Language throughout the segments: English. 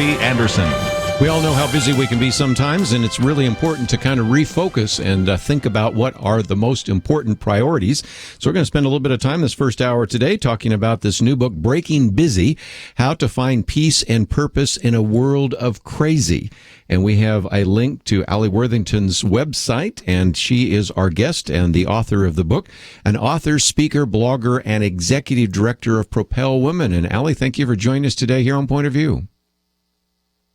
Kerby Anderson. We all know how busy we can be sometimes, and it's really important to kind of refocus and think about what are the most important priorities. So we're going to spend a little bit of time this first hour today talking about this new book, Breaking Busy, How to Find Peace and Purpose in a World of Crazy. And we have a link to Alli Worthington's website, and she is our guest and the author of the book, an author, speaker, blogger, and executive director of Propel Women. And Alli, thank you for joining us today here on Point of View.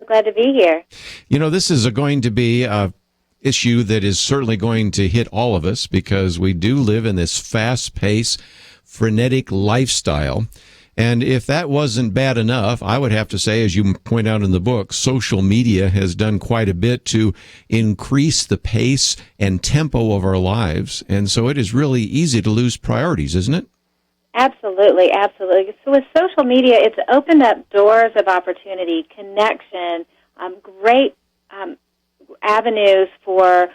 Glad to be here. You know, this is going to be a issue that is certainly going to hit all of us because we do live in this fast-paced, frenetic lifestyle. And if that wasn't bad enough, I would have to say, as you point out in the book, social media has done quite a bit to increase the pace and tempo of our lives. And so it is really easy to lose priorities, isn't it? Absolutely, absolutely. So with social media, it's opened up doors of opportunity, connection, great avenues for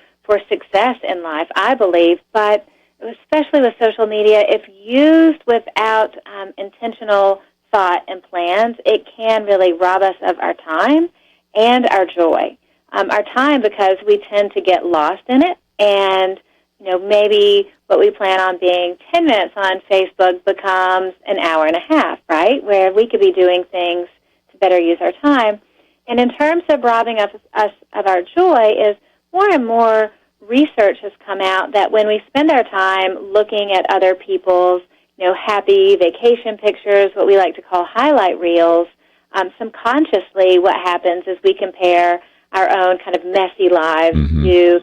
success in life, I believe. But especially with social media, if used without intentional thought and plans, it can really rob us of our time and our joy. Our time because we tend to get lost in it, and maybe what we plan on being 10 minutes on Facebook becomes an hour and a half, right, where we could be doing things to better use our time. And in terms of robbing us of our joy is more and more research has come out that when we spend our time looking at other people's, happy vacation pictures, what we like to call highlight reels, subconsciously what happens is we compare our own kind of messy lives to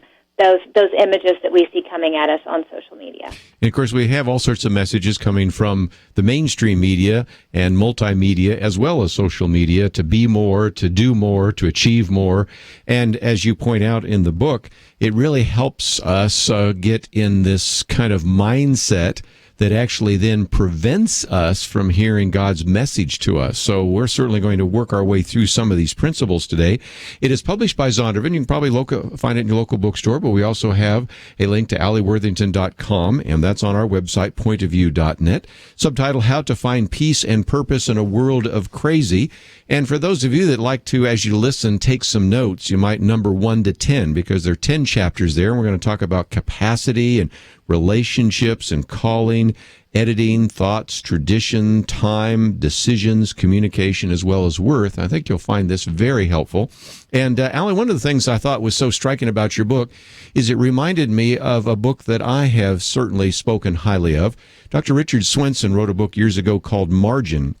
those images that we see coming at us on social media. And of course, we have all sorts of messages coming from the mainstream media and multimedia as well as social media to be more, to do more, to achieve more. And as you point out in the book, it really helps us get in this kind of mindset that actually then prevents us from hearing God's message to us. So we're certainly going to work our way through some of these principles today. It is published by Zondervan. You can probably find it in your local bookstore, but we also have a link to alliworthington.com, and that's on our website, pointofview.net. Subtitle, How to Find Peace and Purpose in a World of Crazy. And for those of you that like to, as you listen, take some notes, you might number 1 to 10, because there are 10 chapters there, and we're going to talk about capacity and relationships and calling, editing, thoughts, tradition, time, decisions, communication, as well as worth. I think you'll find this very helpful. And Alli, one of the things I thought was so striking about your book is it reminded me of a book that I have certainly spoken highly of. Dr. Richard Swenson wrote a book years ago called Margin.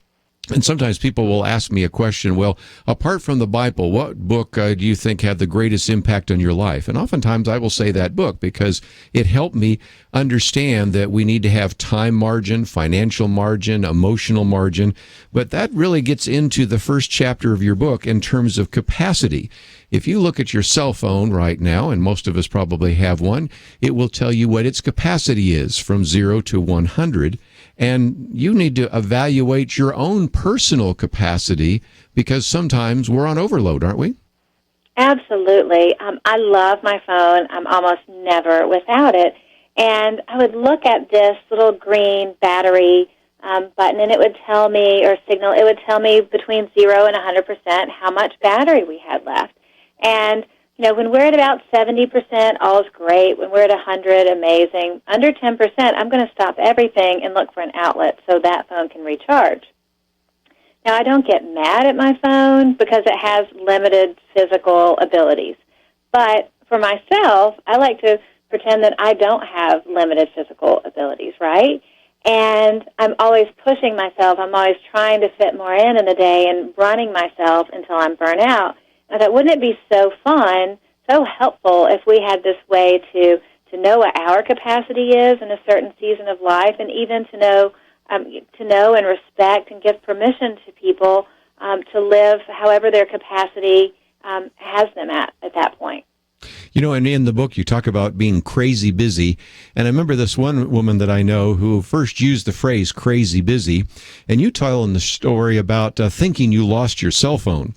And sometimes people will ask me a question, well, apart from the Bible, what book do you think had the greatest impact on your life? And oftentimes I will say that book because it helped me understand that we need to have time margin, financial margin, emotional margin. But that really gets into the first chapter of your book in terms of capacity. If you look at your cell phone right now, and most of us probably have one, it will tell you what its capacity is from 0 to 100. And you need to evaluate your own personal capacity because sometimes we're on overload, aren't we? Absolutely. I love my phone. I'm almost never without it. And I would look at this little green battery button, and it would tell me, or signal, it would tell me between 0 and 100% how much battery we had left. And when we're at about 70%, all's great. When we're at 100, amazing. Under 10%, I'm going to stop everything and look for an outlet so that phone can recharge. Now, I don't get mad at my phone because it has limited physical abilities. But for myself, I like to pretend that I don't have limited physical abilities, right? And I'm always pushing myself. I'm always trying to fit more in the day and running myself until I'm burnt out. I thought, wouldn't it be so fun, so helpful if we had this way to know what our capacity is in a certain season of life, and even to know and respect and give permission to people to live however their capacity has them at that point. And in the book, you talk about being crazy busy. And I remember this one woman that I know who first used the phrase crazy busy. And you tell in the story about thinking you lost your cell phone.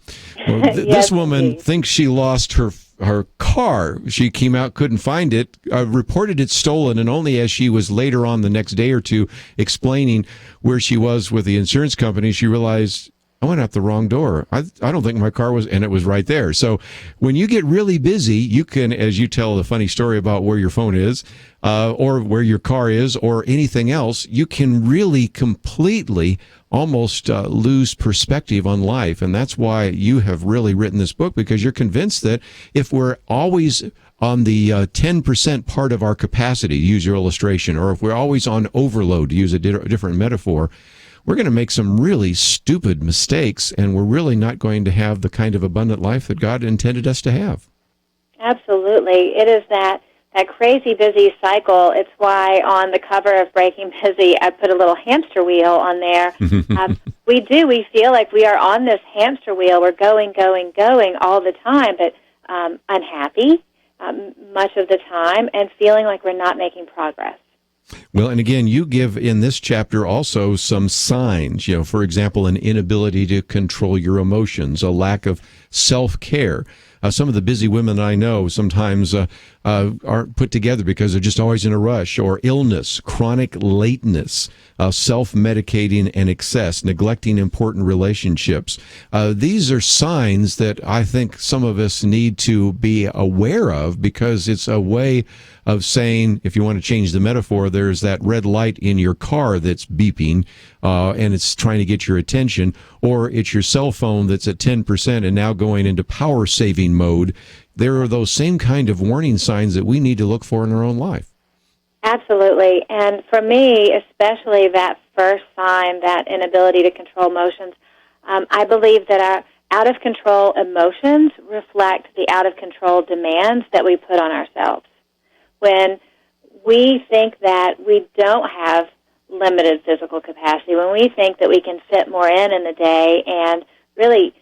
Well, Yes, this woman indeed. thinks she lost her car. She came out, couldn't find it, reported it stolen, and only as she was later on the next day or two explaining where she was with the insurance company, she realized, I went out the wrong door. I don't think my car was, and it was right there. So when you get really busy, you can, as you tell the funny story about where your phone is, or where your car is, or anything else, you can really completely almost lose perspective on life. And that's why you have really written this book, because you're convinced that if we're always on the 10% part of our capacity, to use your illustration, or if we're always on overload, to use a different metaphor, we're going to make some really stupid mistakes, and we're really not going to have the kind of abundant life that God intended us to have. Absolutely. It is that crazy busy cycle. It's why on the cover of Breaking Busy, I put a little hamster wheel on there. We feel like we are on this hamster wheel. We're going all the time, but unhappy much of the time, and feeling like we're not making progress. Well, and again, you give in this chapter also some signs, for example, an inability to control your emotions, a lack of self-care. Some of the busy women I know sometimes aren't put together because they're just always in a rush, or illness, chronic lateness, self-medicating and excess, neglecting important relationships. These are signs that I think some of us need to be aware of, because it's a way of saying, if you want to change the metaphor, there's that red light in your car that's beeping, and it's trying to get your attention, or it's your cell phone that's at 10% and now going into power saving mode. There are those same kind of warning signs that we need to look for in our own life. Absolutely. And for me, especially that first sign, that inability to control emotions, I believe that our out-of-control emotions reflect the out-of-control demands that we put on ourselves. When we think that we don't have limited physical capacity, when we think that we can fit more in the day and really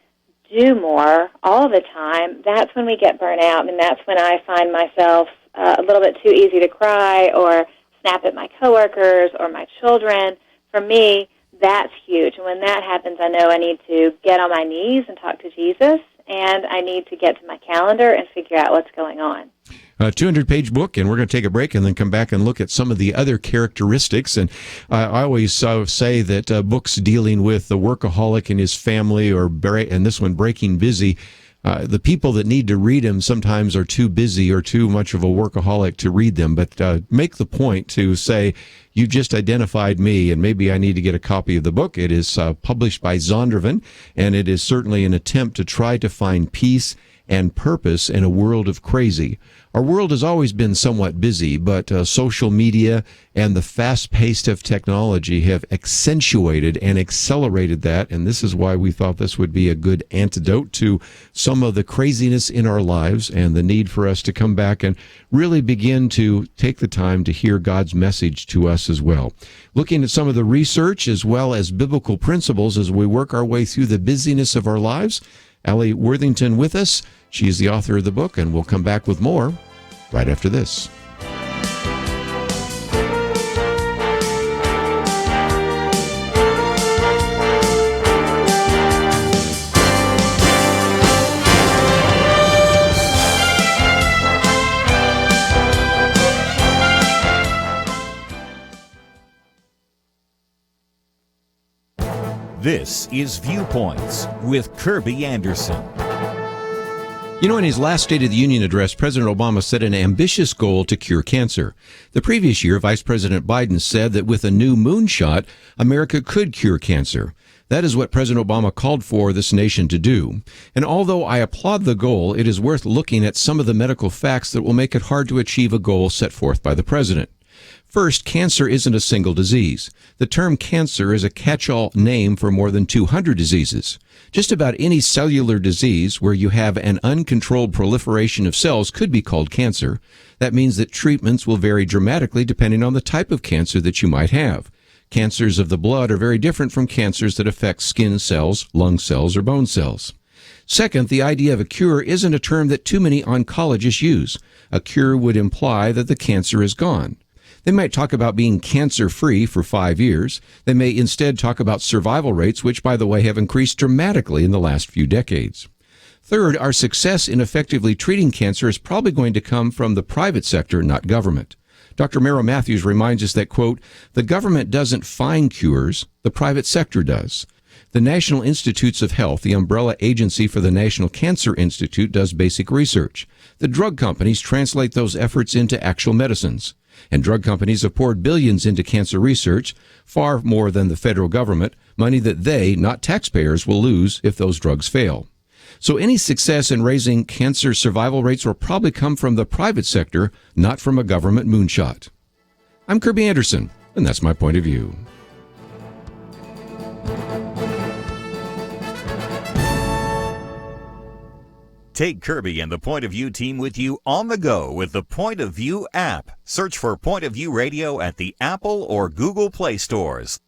do more all the time, that's when we get burnt out, and that's when I find myself a little bit too easy to cry or snap at my coworkers or my children. For me, that's huge. And when that happens, I know I need to get on my knees and talk to Jesus, and I need to get to my calendar and figure out what's going on. A 200-page book, and we're going to take a break and then come back and look at some of the other characteristics. And I always say that books dealing with the workaholic and his family, and this one, Breaking Busy, the people that need to read them sometimes are too busy or too much of a workaholic to read them. But make the point to say, you just identified me, and maybe I need to get a copy of the book. It is published by Zondervan, and it is certainly an attempt to try to find peace and purpose in a world of crazy. Our world has always been somewhat busy, but social media and the fast pace of technology have accentuated and accelerated that, and this is why we thought this would be a good antidote to some of the craziness in our lives and the need for us to come back and really begin to take the time to hear God's message to us as well. Looking at some of the research as well as biblical principles as we work our way through the busyness of our lives. Alli Worthington with us. She is the author of the book, and we'll come back with more right after this. This is Viewpoints with Kerby Anderson. In his last State of the Union address, President Obama set an ambitious goal to cure cancer. The previous year, Vice President Biden said that with a new moonshot, America could cure cancer. That is what President Obama called for this nation to do. And although I applaud the goal, it is worth looking at some of the medical facts that will make it hard to achieve a goal set forth by the president. First, cancer isn't a single disease. The term cancer is a catch-all name for more than 200 diseases. Just about any cellular disease where you have an uncontrolled proliferation of cells could be called cancer. That means that treatments will vary dramatically depending on the type of cancer that you might have. Cancers of the blood are very different from cancers that affect skin cells, lung cells, or bone cells. Second, the idea of a cure isn't a term that too many oncologists use. A cure would imply that the cancer is gone. They might talk about being cancer-free for 5 years. They may instead talk about survival rates, which, by the way, have increased dramatically in the last few decades. Third, our success in effectively treating cancer is probably going to come from the private sector, not government. Dr. Merrill Matthews reminds us that, quote, the government doesn't find cures, the private sector does. The National Institutes of Health, the umbrella agency for the National Cancer Institute, does basic research. The drug companies translate those efforts into actual medicines. And drug companies have poured billions into cancer research, far more than the federal government, money that they, not taxpayers, will lose if those drugs fail. So any success in raising cancer survival rates will probably come from the private sector, not from a government moonshot. I'm Kerby Anderson, and that's my point of view. Take Kerby and the Point of View team with you on the go with the Point of View app. Search for Point of View Radio at the Apple or Google Play stores.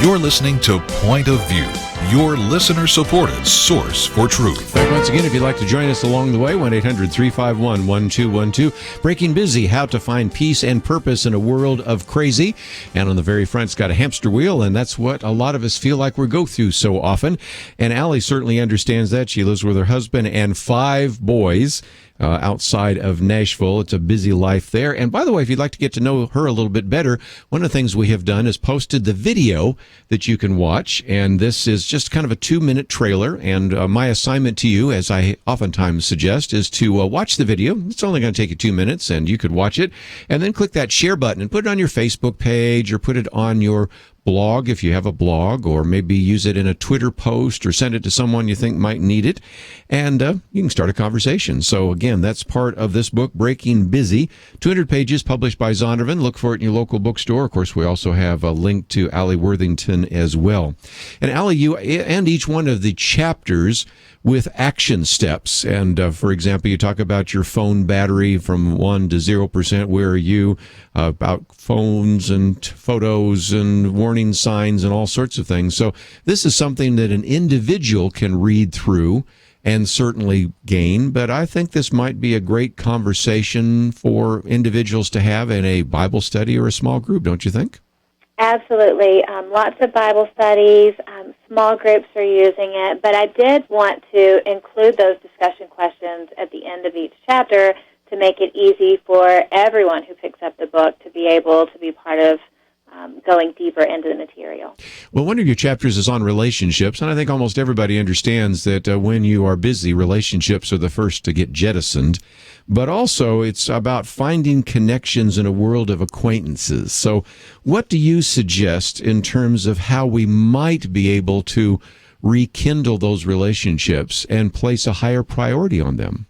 You're listening to Point of View, your listener-supported source for truth. Back once again, if you'd like to join us along the way, 1-800-351-1212. Breaking Busy, how to find peace and purpose in a world of crazy. And on the very front, it's got a hamster wheel, and that's what a lot of us feel like we go through so often. And Alli certainly understands that. She lives with her husband and 5 boys. Outside of Nashville. It's a busy life there. And by the way, if you'd like to get to know her a little bit better, one of the things we have done is posted the video that you can watch. And this is just kind of a 2-minute trailer. And my assignment to you, as I oftentimes suggest, is to watch the video. It's only going to take you 2 minutes, and you could watch it. And then click that share button and put it on your Facebook page or put it on your blog if you have a blog, or maybe use it in a Twitter post or send it to someone you think might need it, and you can start a conversation. So again, that's part of this book, Breaking Busy, 200 pages, published by Zondervan. Look for it in your local bookstore. Of course, we also have a link to Alli Worthington as well. And Alli, you end each one of the chapters with action steps. And for example, you talk about your phone battery from 1 to 0%. Where are you? About phones and photos and warning signs and all sorts of things. So this is something that an individual can read through and certainly gain. But I think this might be a great conversation for individuals to have in a Bible study or a small group, don't you think? Absolutely. Lots of Bible studies, small groups are using it, but I did want to include those discussion questions at the end of each chapter to make it easy for everyone who picks up the book to be able to be part of going deeper into the material. Well, one of your chapters is on relationships, and I think almost everybody understands that when you are busy, relationships are the first to get jettisoned. But also, it's about finding connections in a world of acquaintances. So what do you suggest in terms of how we might be able to rekindle those relationships and place a higher priority on them?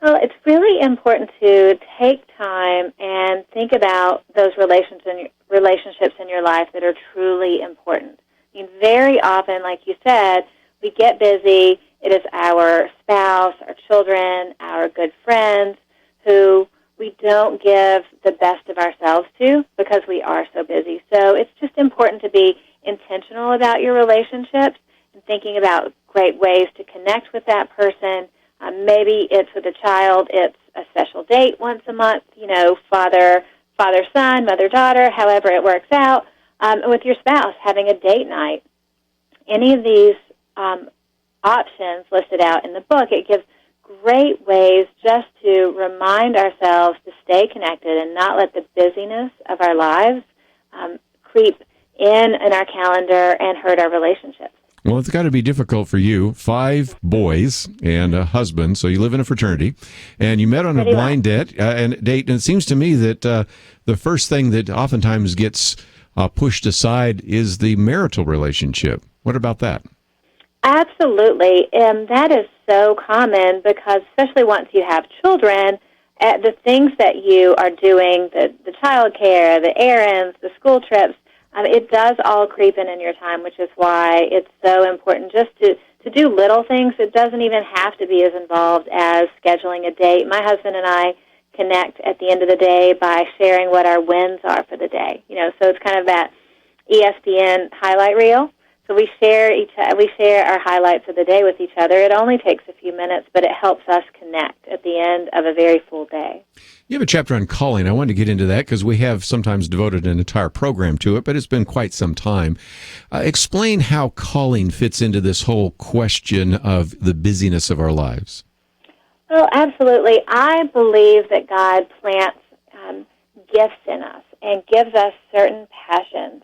Well, it's really important to take time and think about those relationships in your life that are truly important. I mean, very often, like you said, we get busy. It is our spouse, our children, our good friends who we don't give the best of ourselves to because we are so busy. So it's just important to be intentional about your relationships and thinking about great ways to connect with that person. Maybe it's with a child, it's a special date once a month, father-son, mother-daughter, however it works out. With your spouse, having a date night. Any of these options listed out in the book, it gives great ways just to remind ourselves to stay connected and not let the busyness of our lives creep in our calendar and hurt our relationships. Well, it's got to be difficult for you. 5 boys and a husband, so you live in a fraternity, and you met on a blind date. And it seems to me that the first thing that oftentimes gets pushed aside is the marital relationship. What about that? Absolutely. And that is so common because especially once you have children, the things that you are doing, the child care, the errands, the school trips, it does all creep in your time, which is why it's so important just to do little things. It doesn't even have to be as involved as scheduling a date. My husband and I connect at the end of the day by sharing what our wins are for the day. So it's kind of that ESPN highlight reel. So we share our highlights of the day with each other. It only takes a few minutes, but it helps us connect at the end of a very full day. You have a chapter on calling. I wanted to get into that because we have sometimes devoted an entire program to it, but it's been quite some time. Explain how calling fits into this whole question of the busyness of our lives. Oh, absolutely. I believe that God plants gifts in us and gives us certain passions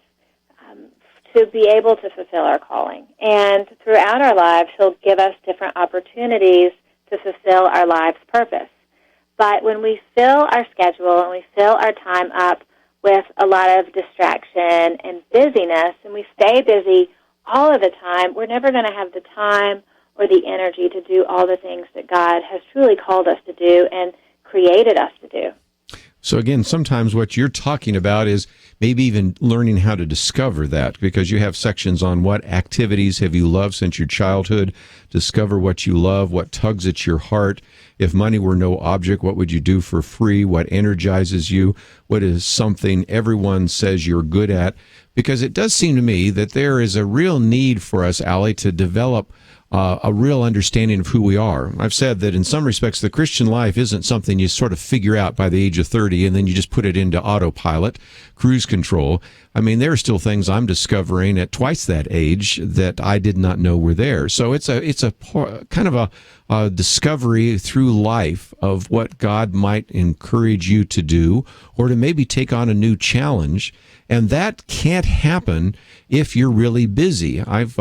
to be able to fulfill our calling. And throughout our lives, He'll give us different opportunities to fulfill our life's purpose. But when we fill our schedule and we fill our time up with a lot of distraction and busyness, and we stay busy all of the time, we're never going to have the time or the energy to do all the things that God has truly called us to do and created us to do. So again, sometimes what you're talking about is maybe even learning how to discover that, because you have sections on what activities have you loved since your childhood, discover what you love, what tugs at your heart. If money were no object, what would you do for free? What energizes you? What is something everyone says you're good at? Because it does seem to me that there is a real need for us, Alli, to develop a real understanding of who we are. I've said that in some respects, the Christian life isn't something you sort of figure out by the age of 30 and then you just put it into autopilot, cruise control. I mean, there are still things I'm discovering at twice that age that I did not know were there. So it's a kind of a discovery through life of what God might encourage you to do or to maybe take on a new challenge. And that can't happen if you're really busy. I've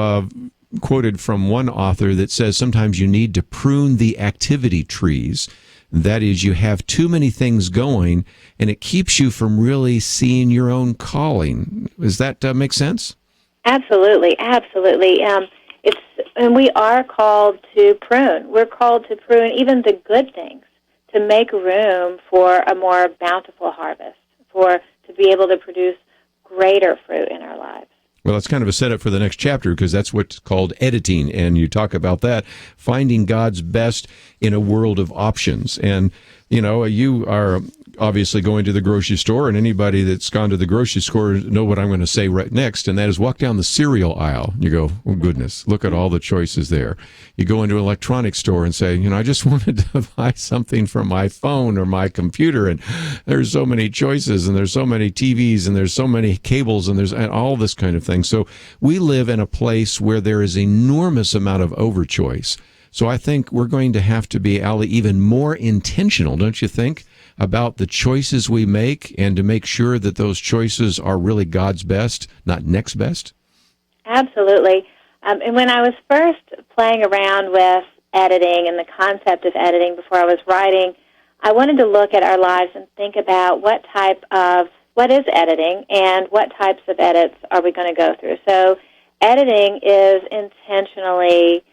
quoted from one author that says sometimes you need to prune the activity trees. That is, you have too many things going, and it keeps you from really seeing your own calling. Does that make sense? Absolutely, absolutely. And we are called to prune. We're called to prune even the good things to make room for a more bountiful harvest, to be able to produce greater fruit in our lives. Well, it's kind of a setup for the next chapter because that's what's called editing, and you talk about that, finding God's best in a world of options. And, you are obviously going to the grocery store, and anybody that's gone to the grocery store know what I'm going to say right next, and that is walk down the cereal aisle. You go, oh, goodness, look at all the choices there. You go into an electronics store and say, I just wanted to buy something from my phone or my computer, and there's so many choices, and there's so many TVs, and there's so many cables, and there's all this kind of thing. So we live in a place where there is enormous amount of overchoice. So I think we're going to have to be, Alli, even more intentional, don't you think, about the choices we make and to make sure that those choices are really God's best, not next best? Absolutely. And when I was first playing around with editing and the concept of editing before I was writing, I wanted to look at our lives and think about what is editing and what types of edits are we going to go through. So editing is intentionally,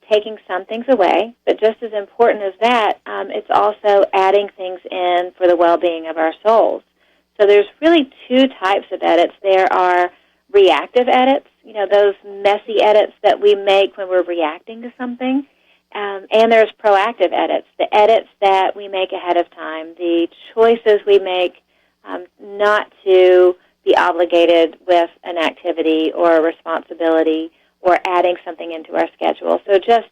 taking some things away, but just as important as that, it's also adding things in for the well-being of our souls. So there's really two types of edits. There are reactive edits, those messy edits that we make when we're reacting to something, and there's proactive edits, the edits that we make ahead of time, the choices we make not to be obligated with an activity or a responsibility or adding something into our schedule. So just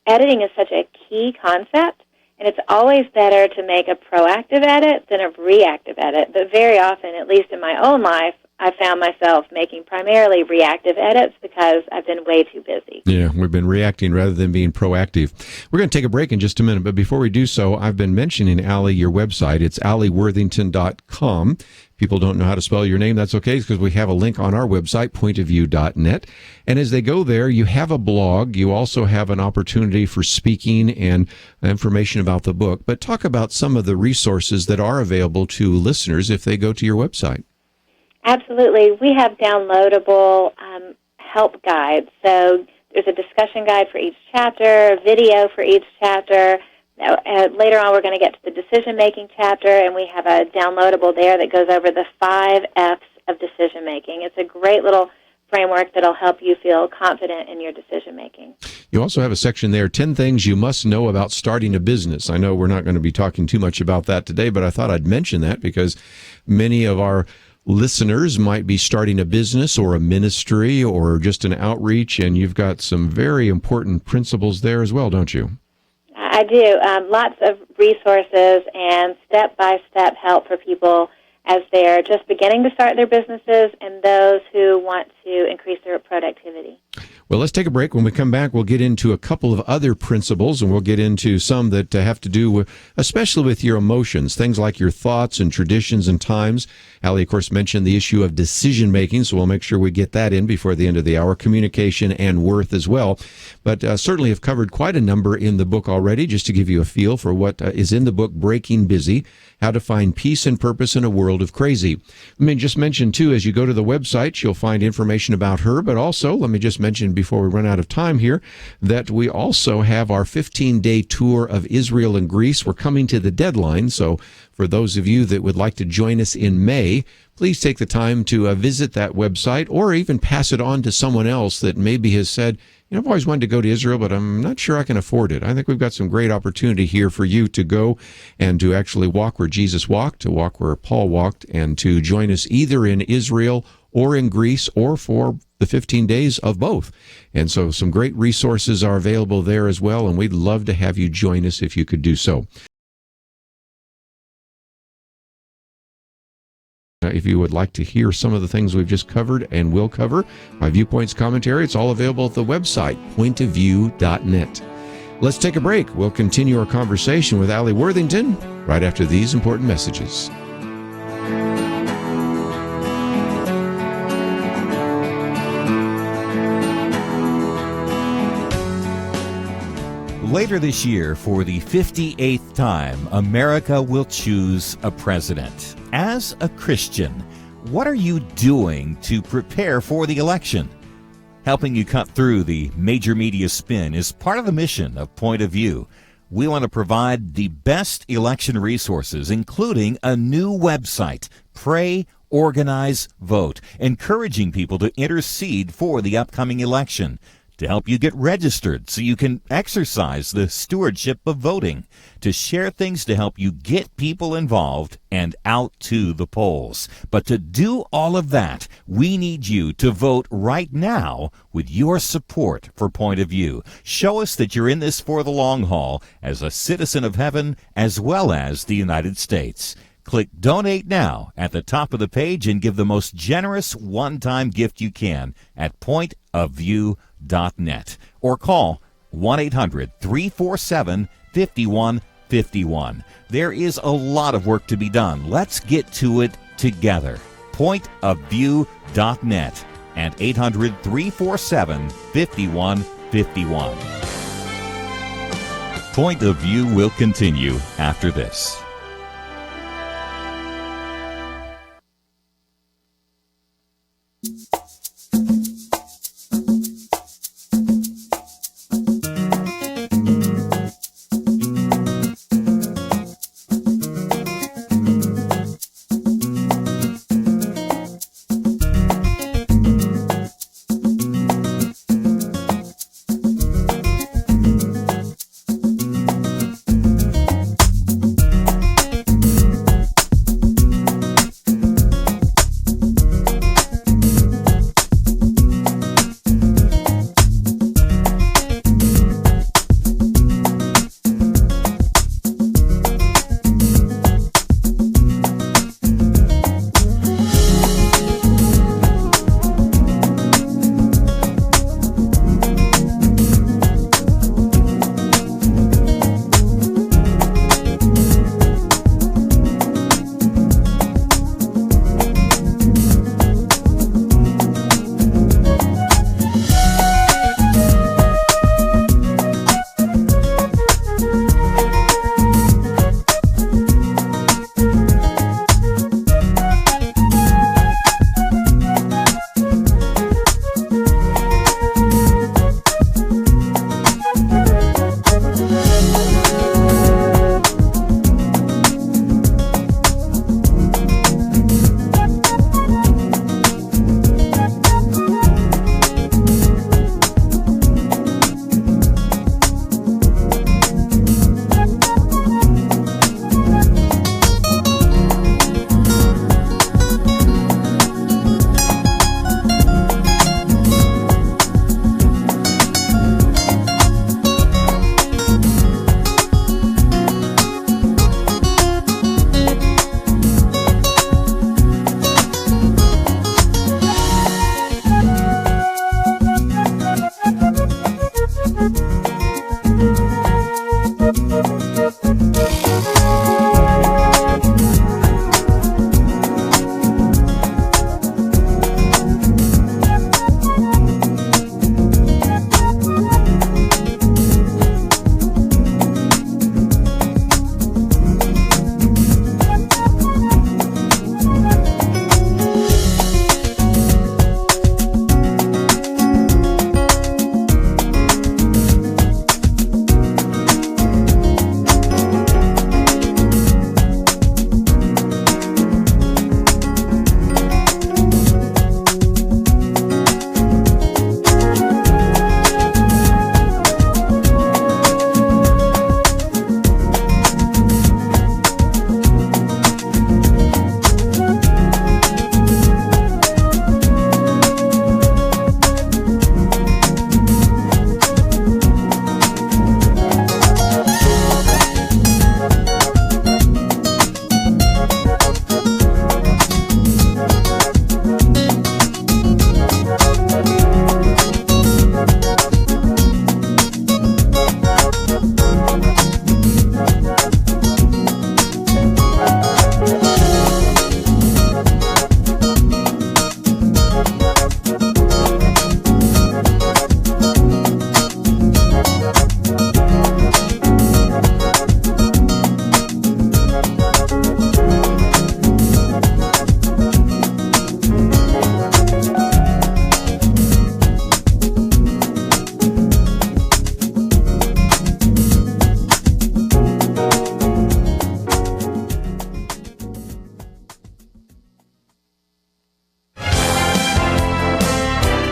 editing is such a key concept, and it's always better to make a proactive edit than a reactive edit. But very often, at least in my own life, I found myself making primarily reactive edits because I've been way too busy. Yeah, we've been reacting rather than being proactive. We're going to take a break in just a minute, but before we do so, I've been mentioning, Alli, your website. It's alliworthington.com. People don't know how to spell your name, that's okay, because we have a link on our website, pointofview.net. And as they go there, you have a blog. You also have an opportunity for speaking and information about the book. But talk about some of the resources that are available to listeners if they go to your website. Absolutely. We have downloadable help guides. So there's a discussion guide for each chapter, a video for each chapter. Later on, we're going to get to the decision-making chapter, and we have a downloadable there that goes over the 5 F's of decision-making. It's a great little framework that'll help you feel confident in your decision-making. You also have a section there, 10 things you must know about starting a business. I know we're not going to be talking too much about that today, but I thought I'd mention that because many of our listeners might be starting a business or a ministry or just an outreach, and you've got some very important principles there as well, don't you? I do. Lots of resources and step-by-step help for people as they're just beginning to start their businesses and those who want to increase their productivity. Well, let's take a break. When we come back, we'll get into a couple of other principles, and we'll get into some that have to do with, especially with your emotions, things like your thoughts and traditions and times. Alli, of course, mentioned the issue of decision-making, so we'll make sure we get that in before the end of the hour, communication and worth as well. But certainly have covered quite a number in the book already, just to give you a feel for what is in the book, Breaking Busy, How to Find Peace and Purpose in a World of Crazy. Let me just mention, too, as you go to the website, you'll find information about her, but also, let me just mention before we run out of time here, that we also have our 15-day tour of Israel and Greece. We're coming to the deadline, so for those of you that would like to join us in May, please take the time to visit that website or even pass it on to someone else that maybe has said, I've always wanted to go to Israel, but I'm not sure I can afford it. I think we've got some great opportunity here for you to go and to actually walk where Jesus walked, to walk where Paul walked, and to join us either in Israel or in Greece or for the 15 days of both. And so some great resources are available there as well, and we'd love to have you join us if you could do so. If you would like to hear some of the things we've just covered and will cover, my Viewpoints commentary, it's all available at the website, pointofview.net. Let's take a break. We'll continue our conversation with Alli Worthington right after these important messages. Later this year, for the 58th time, America will choose a president. As a Christian, what are you doing to prepare for the election? Helping you cut through the major media spin is part of the mission of Point of View. We want to provide the best election resources, including a new website, Pray, Organize, Vote, encouraging people to intercede for the upcoming election, to help you get registered so you can exercise the stewardship of voting, to share things to help you get people involved and out to the polls. But to do all of that, we need you to vote right now with your support for Point of View. Show us that you're in this for the long haul as a citizen of heaven as well as the United States. Click Donate Now at the top of the page and give the most generous one-time gift you can at pointofview.net or call 1-800-347-5151. There is a lot of work to be done. Let's get to it together. Pointofview.net and 800-347-5151. Point of View will continue after this.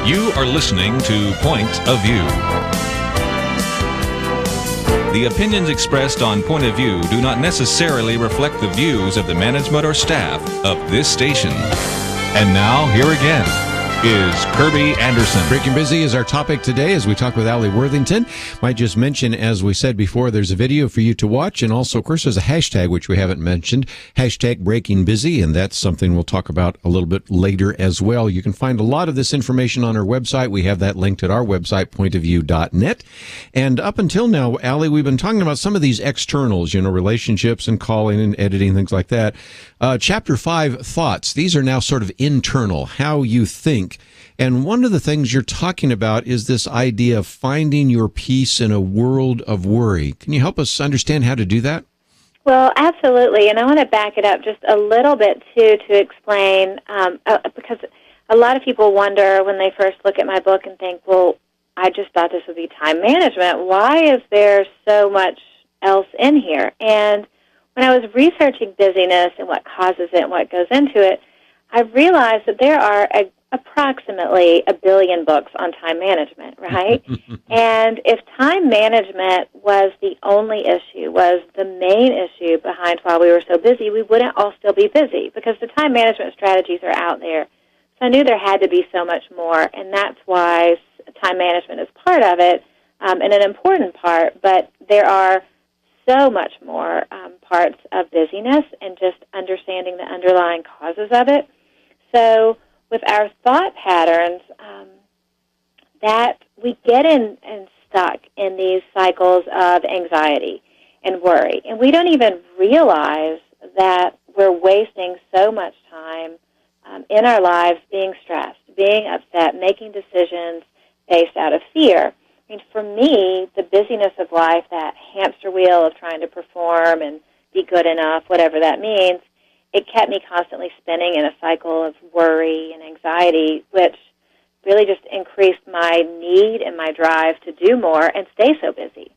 You are listening to Point of View. The opinions expressed on Point of View do not necessarily reflect the views of the management or staff of this station. And now, here again is Kerby Anderson. Breaking Busy is our topic today as we talk with Alli Worthington. Might just mention, as we said before, there's a video for you to watch, and also, of course, there's a hashtag, which we haven't mentioned, hashtag Breaking Busy, and that's something we'll talk about a little bit later as well. You can find a lot of this information on our website. We have that linked at our website, pointofview.net. And up until now, Alli, we've been talking about some of these externals, relationships and calling and editing, things like that. Chapter 5, thoughts. These are now sort of internal, how you think. And one of the things you're talking about is this idea of finding your peace in a world of worry. Can you help us understand how to do that? Well, absolutely. And I want to back it up just a little bit, too, to explain, because a lot of people wonder when they first look at my book and think, well, I just thought this would be time management. Why is there so much else in here? And when I was researching busyness and what causes it and what goes into it, I realized that there are approximately 1 billion books on time management, right? And if time management was the only issue, was the main issue behind why we were so busy, we wouldn't all still be busy because the time management strategies are out there. So I knew there had to be so much more, and that's why time management is part of it, and an important part, but there are so much more parts of busyness and just understanding the underlying causes of it. So with our thought patterns, that we get in and stuck in these cycles of anxiety and worry. And we don't even realize that we're wasting so much time in our lives being stressed, being upset, making decisions based out of fear. I mean, for me, the busyness of life, that hamster wheel of trying to perform and be good enough, whatever that means, it kept me constantly spinning in a cycle of worry and anxiety, which really just increased my need and my drive to do more and stay so busy.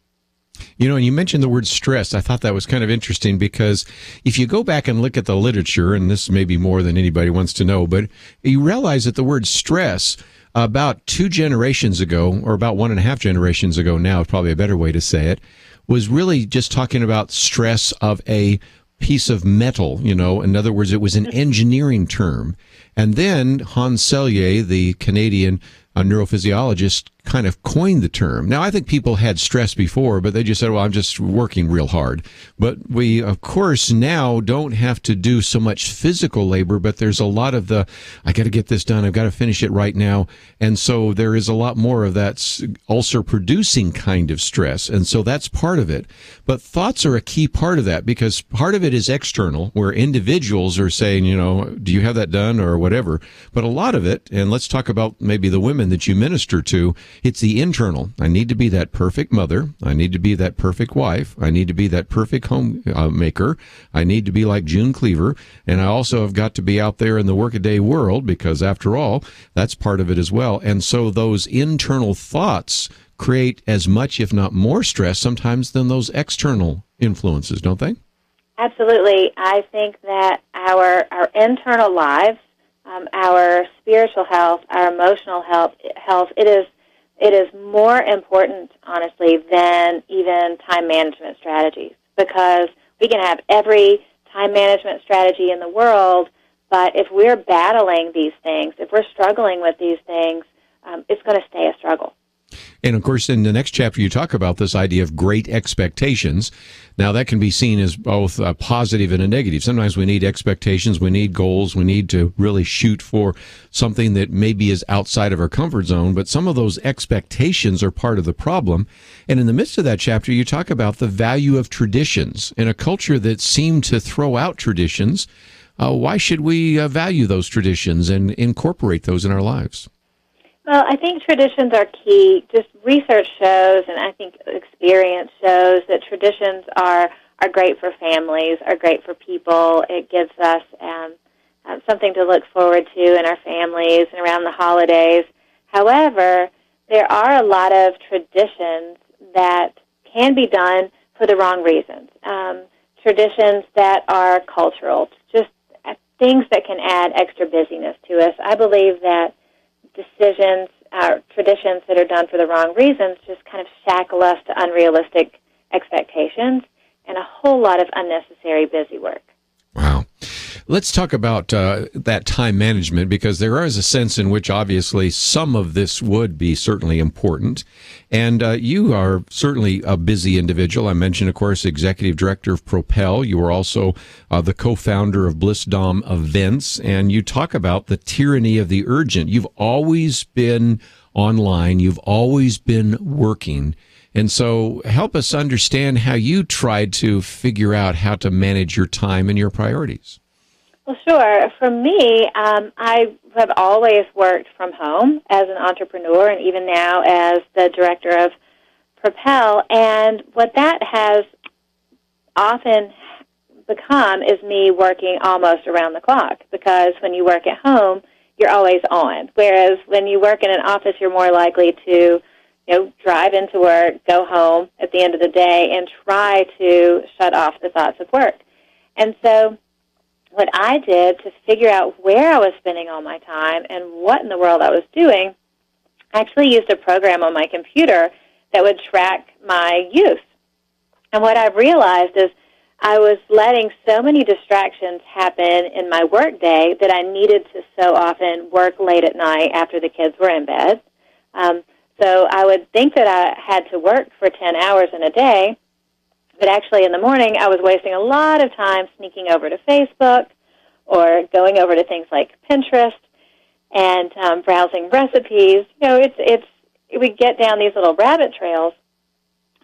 And you mentioned the word stress. I thought that was kind of interesting because if you go back and look at the literature, and this may be more than anybody wants to know, but you realize that the word stress about 2 generations ago, or about 1.5 generations ago now, is probably a better way to say it, was really just talking about stress of a piece of metal, in other words, it was an engineering term. And then Hans Selye, the Canadian neurophysiologist, kind of coined the term. Now, I think people had stress before, but they just said, well, I'm just working real hard. But we, of course, now don't have to do so much physical labor, but there's a lot of I got to get this done, I've got to finish it right now. And so there is a lot more of that ulcer-producing kind of stress. And so that's part of it. But thoughts are a key part of that because part of it is external, where individuals are saying, do you have that done or whatever. But a lot of it, and let's talk about maybe the women that you minister to, it's the internal. I need to be that perfect mother. I need to be that perfect wife. I need to be that perfect homemaker. I need to be like June Cleaver. And I also have got to be out there in the workaday world because, after all, that's part of it as well. And so those internal thoughts create as much, if not more, stress sometimes than those external influences, don't they? Absolutely. I think that our internal lives, our spiritual health, our emotional health, it is more important, honestly, than even time management strategies, because we can have every time management strategy in the world, but if we're battling these things, if we're struggling with these things, it's going to stay a struggle. And, of course, in the next chapter, you talk about this idea of great expectations. Now, that can be seen as both a positive and a negative. Sometimes we need expectations, we need goals, we need to really shoot for something that maybe is outside of our comfort zone, but some of those expectations are part of the problem. And in the midst of that chapter, you talk about the value of traditions. In a culture that seemed to throw out traditions, why should we value those traditions and incorporate those in our lives? Well, I think traditions are key. Just research shows, and I think experience shows, that traditions are great for families, are great for people. It gives us something to look forward to in our families and around the holidays. However, there are a lot of traditions that can be done for the wrong reasons. Traditions that are cultural, just things that can add extra busyness to us. I believe that decisions our traditions that are done for the wrong reasons just kind of shackle us to unrealistic expectations and a whole lot of unnecessary busy work. Wow. Let's talk about that time management, because there is a sense in which obviously some of this would be certainly important. And you are certainly a busy individual. I mentioned, of course, Executive Director of Propel. You are also the co-founder of Blissdom Events. And you talk about the tyranny of the urgent. You've always been online. You've always been working. And so help us understand how you tried to figure out how to manage your time and your priorities. Well, sure. For me, I have always worked from home as an entrepreneur and even now as the director of Propel. And what that has often become is me working almost around the clock, because when you work at home, you're always on. Whereas when you work in an office, you're more likely to drive into work, go home at the end of the day, and try to shut off the thoughts of work. And so what I did to figure out where I was spending all my time and what in the world I was doing, I actually used a program on my computer that would track my use. And what I realized is I was letting so many distractions happen in my work day that I needed to so often work late at night after the kids were in bed. So I would think that I had to work for 10 hours in a day, but actually in the morning I was wasting a lot of time sneaking over to Facebook or going over to things like Pinterest and browsing recipes. We get down these little rabbit trails.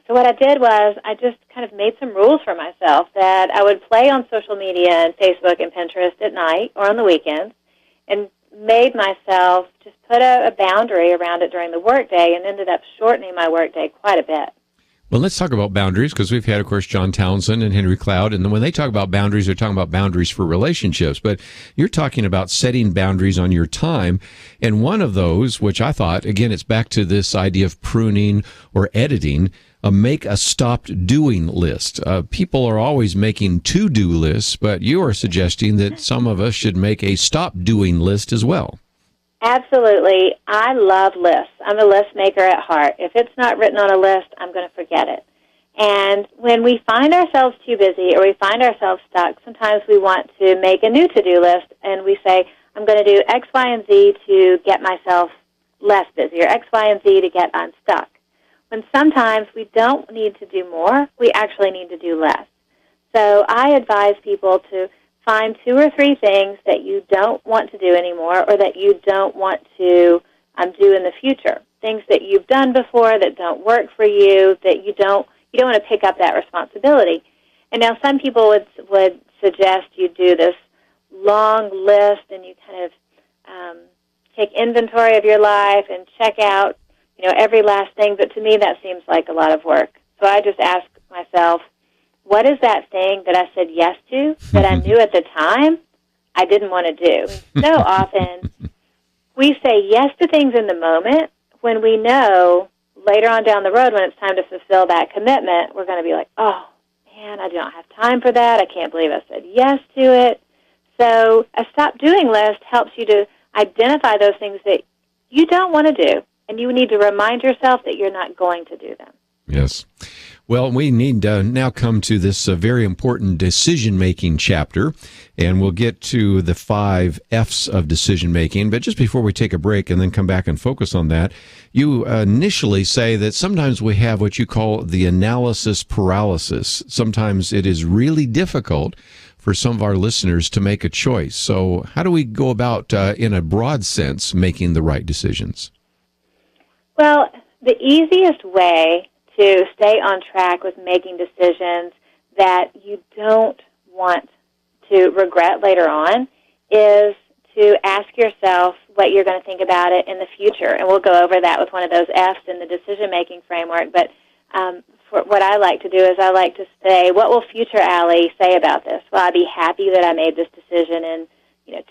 So what I did was I just kind of made some rules for myself that I would play on social media and Facebook and Pinterest at night or on the weekends, and made myself just put a boundary around it during the workday, and ended up shortening my workday quite a bit. Well, let's talk about boundaries, because we've had, of course, John Townsend and Henry Cloud, and when they talk about boundaries, they're talking about boundaries for relationships, but you're talking about setting boundaries on your time, and one of those, which I thought, again, it's back to this idea of pruning or editing, make a stopped doing list. People are always making to-do lists, but you are suggesting that some of us should make a stop doing list as well. Absolutely. I love lists. I'm a list maker at heart. If it's not written on a list, I'm going to forget it. And when we find ourselves too busy or we find ourselves stuck, sometimes we want to make a new to-do list, and we say, I'm going to do X, Y, and Z to get myself less busy, or X, Y, and Z to get unstuck. When sometimes we don't need to do more, we actually need to do less. So I advise people to find 2 or 3 things that you don't want to do anymore, or that you don't want to do in the future. Things that you've done before that don't work for you, that you don't want to pick up that responsibility. And now some people would suggest you do this long list and you kind of take inventory of your life and check out every last thing, but to me that seems like a lot of work. So I just ask myself, what is that thing that I said yes to that I knew at the time I didn't want to do? So often we say yes to things in the moment when we know later on down the road when it's time to fulfill that commitment, we're going to be like, oh, man, I don't have time for that. I can't believe I said yes to it. So a stop doing list helps you to identify those things that you don't want to do, and you need to remind yourself that you're not going to do them. Yes. Well, we need to now come to this very important decision-making chapter, and we'll get to the 5 F's of decision-making. But just before we take a break and then come back and focus on that, you initially say that sometimes we have what you call the analysis paralysis. Sometimes it is really difficult for some of our listeners to make a choice. So how do we go about, in a broad sense, making the right decisions? Well, the easiest way to stay on track with making decisions that you don't want to regret later on is to ask yourself what you're going to think about it in the future. And we'll go over that with one of those F's in the decision-making framework. But for what I like to do is I like to say, what will future Alli say about this? Will I be happy that I made this decision in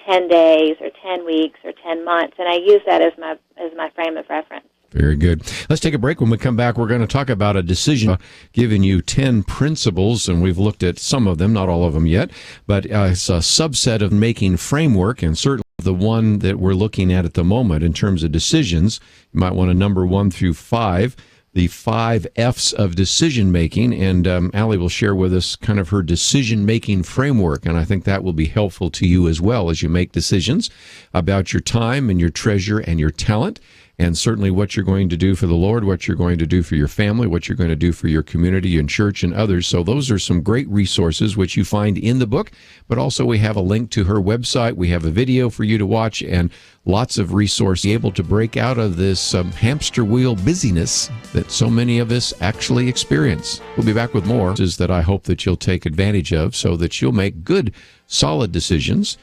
10 days or 10 weeks or 10 months? And I use that as my frame of reference. Very good. Let's take a break. When we come back, we're going to talk about a decision, giving you 10 principles, and we've looked at some of them, not all of them yet, but it's a subset of making framework, and certainly the one that we're looking at the moment in terms of decisions. You might want to number 1 through 5, the 5 F's of decision making. And Alli will share with us kind of her decision making framework. And I think that will be helpful to you as well as you make decisions about your time and your treasure and your talent. And certainly what you're going to do for the Lord, what you're going to do for your family, what you're going to do for your community and church and others. So those are some great resources which you find in the book, but also we have a link to her website. We have a video for you to watch and lots of resources able to break out of this hamster wheel busyness that so many of us actually experience. We'll be back with more that I hope that you'll take advantage of so that you'll make good, solid decisions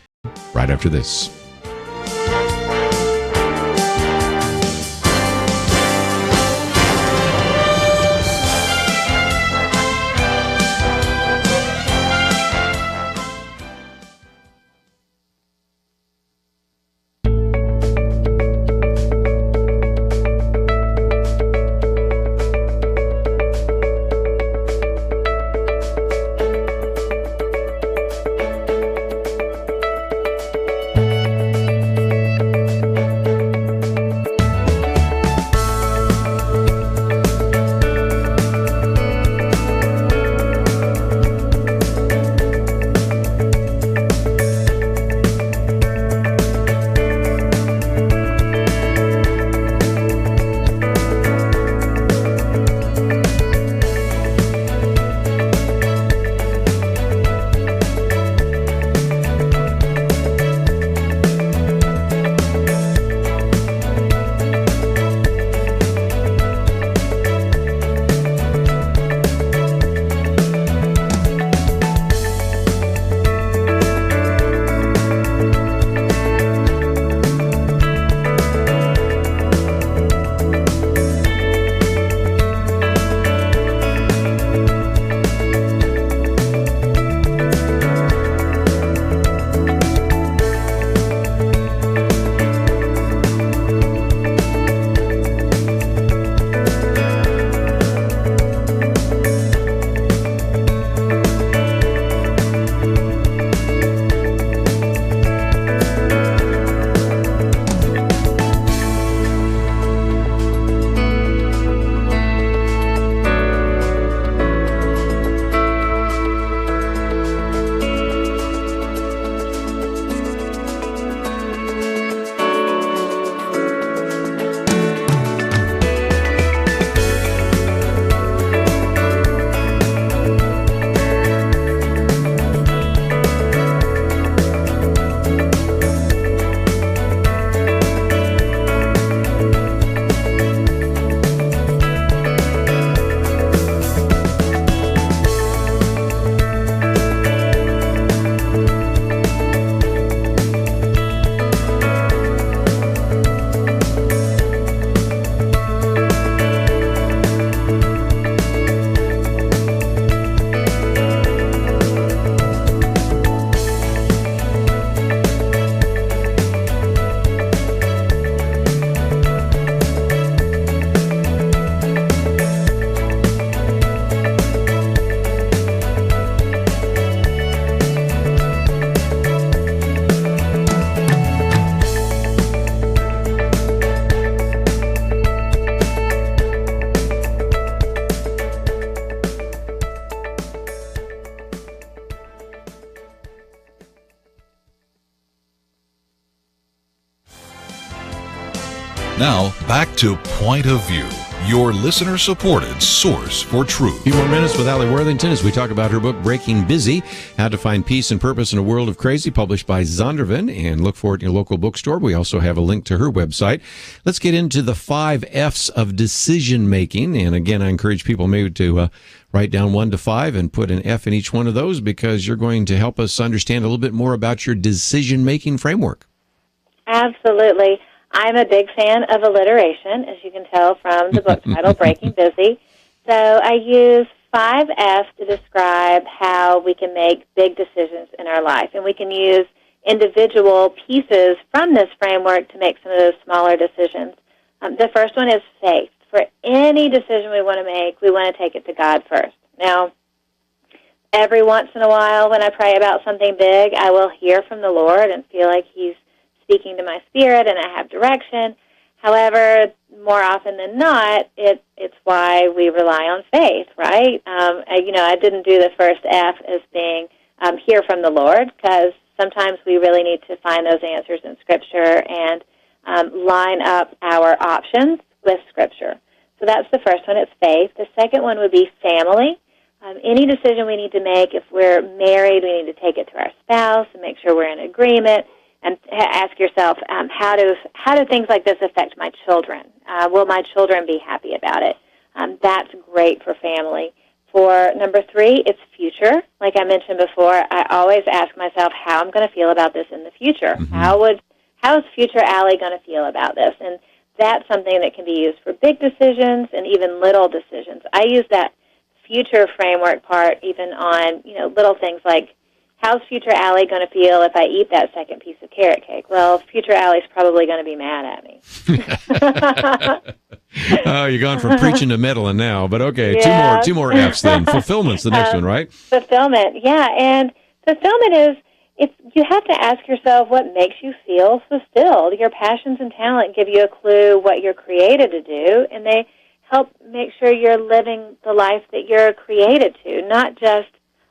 right after this. Now, back to Point of View, your listener-supported source for truth. A few more minutes with Alli Worthington as we talk about her book, Breaking Busy, How to Find Peace and Purpose in a World of Crazy, published by Zondervan, and look for it in your local bookstore. We also have a link to her website. Let's get into the 5 F's of decision-making, and again, I encourage people maybe to write down 1 to 5 and put an F in each one of those because you're going to help us understand a little bit more about your decision-making framework. Absolutely. I'm a big fan of alliteration, as you can tell from the book title, Breaking Busy. So I use 5 F's to describe how we can make big decisions in our life. And we can use individual pieces from this framework to make some of those smaller decisions. The first one is faith. For any decision we want to make, we want to take it to God first. Now, every once in a while when I pray about something big, I will hear from the Lord and feel like He's speaking to my spirit and I have direction. However, more often than not, it's why we rely on faith, right? I didn't do the first F as being hear from the Lord, because sometimes we really need to find those answers in Scripture and line up our options with Scripture. So that's the first one. It's faith. The second one would be family. Any decision we need to make, if we're married, we need to take it to our spouse and make sure we're in agreement. And ask yourself, how do things like this affect my children? Will my children be happy about it? That's great for family. For number 3, it's future. Like I mentioned before, I always ask myself how I'm going to feel about this in the future. Mm-hmm. How is future Alli going to feel about this? And that's something that can be used for big decisions and even little decisions. I use that future framework part even on little things like, how's future Alli going to feel if I eat that second piece of carrot cake? Well, future Alli's probably going to be mad at me. Oh, you're gone from preaching to meddling now, but okay, Yeah. two more F's then. Fulfillment's the next one, right? Fulfillment, yeah, and fulfillment is, you have to ask yourself what makes you feel fulfilled. Your passions and talent give you a clue what you're created to do, and they help make sure you're living the life that you're created to, not just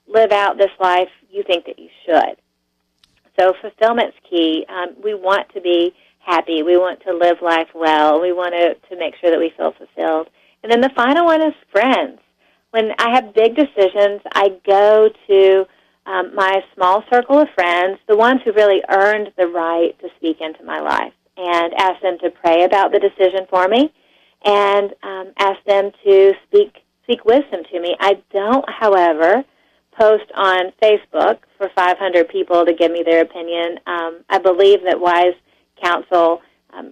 live out this life you think that you should. So fulfillment's key. We want to be happy. We want to live life well. We want to make sure that we feel fulfilled. And then the final one is friends. When I have big decisions, I go to my small circle of friends, the ones who really earned the right to speak into my life, and ask them to pray about the decision for me, and ask them to speak wisdom to me. I don't, however, post on Facebook for 500 people to give me their opinion. I believe that wise counsel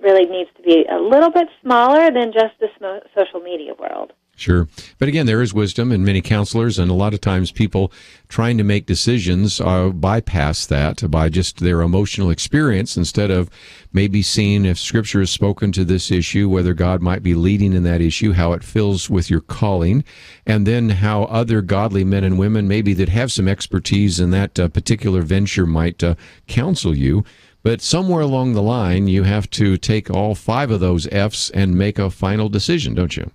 really needs to be a little bit smaller than just the social media world. Sure. But again, there is wisdom in many counselors, and a lot of times people trying to make decisions bypass that by just their emotional experience instead of maybe seeing if Scripture has spoken to this issue, whether God might be leading in that issue, how it fills with your calling, and then how other godly men and women maybe that have some expertise in that particular venture might counsel you. But somewhere along the line, you have to take all 5 of those F's and make a final decision, don't you?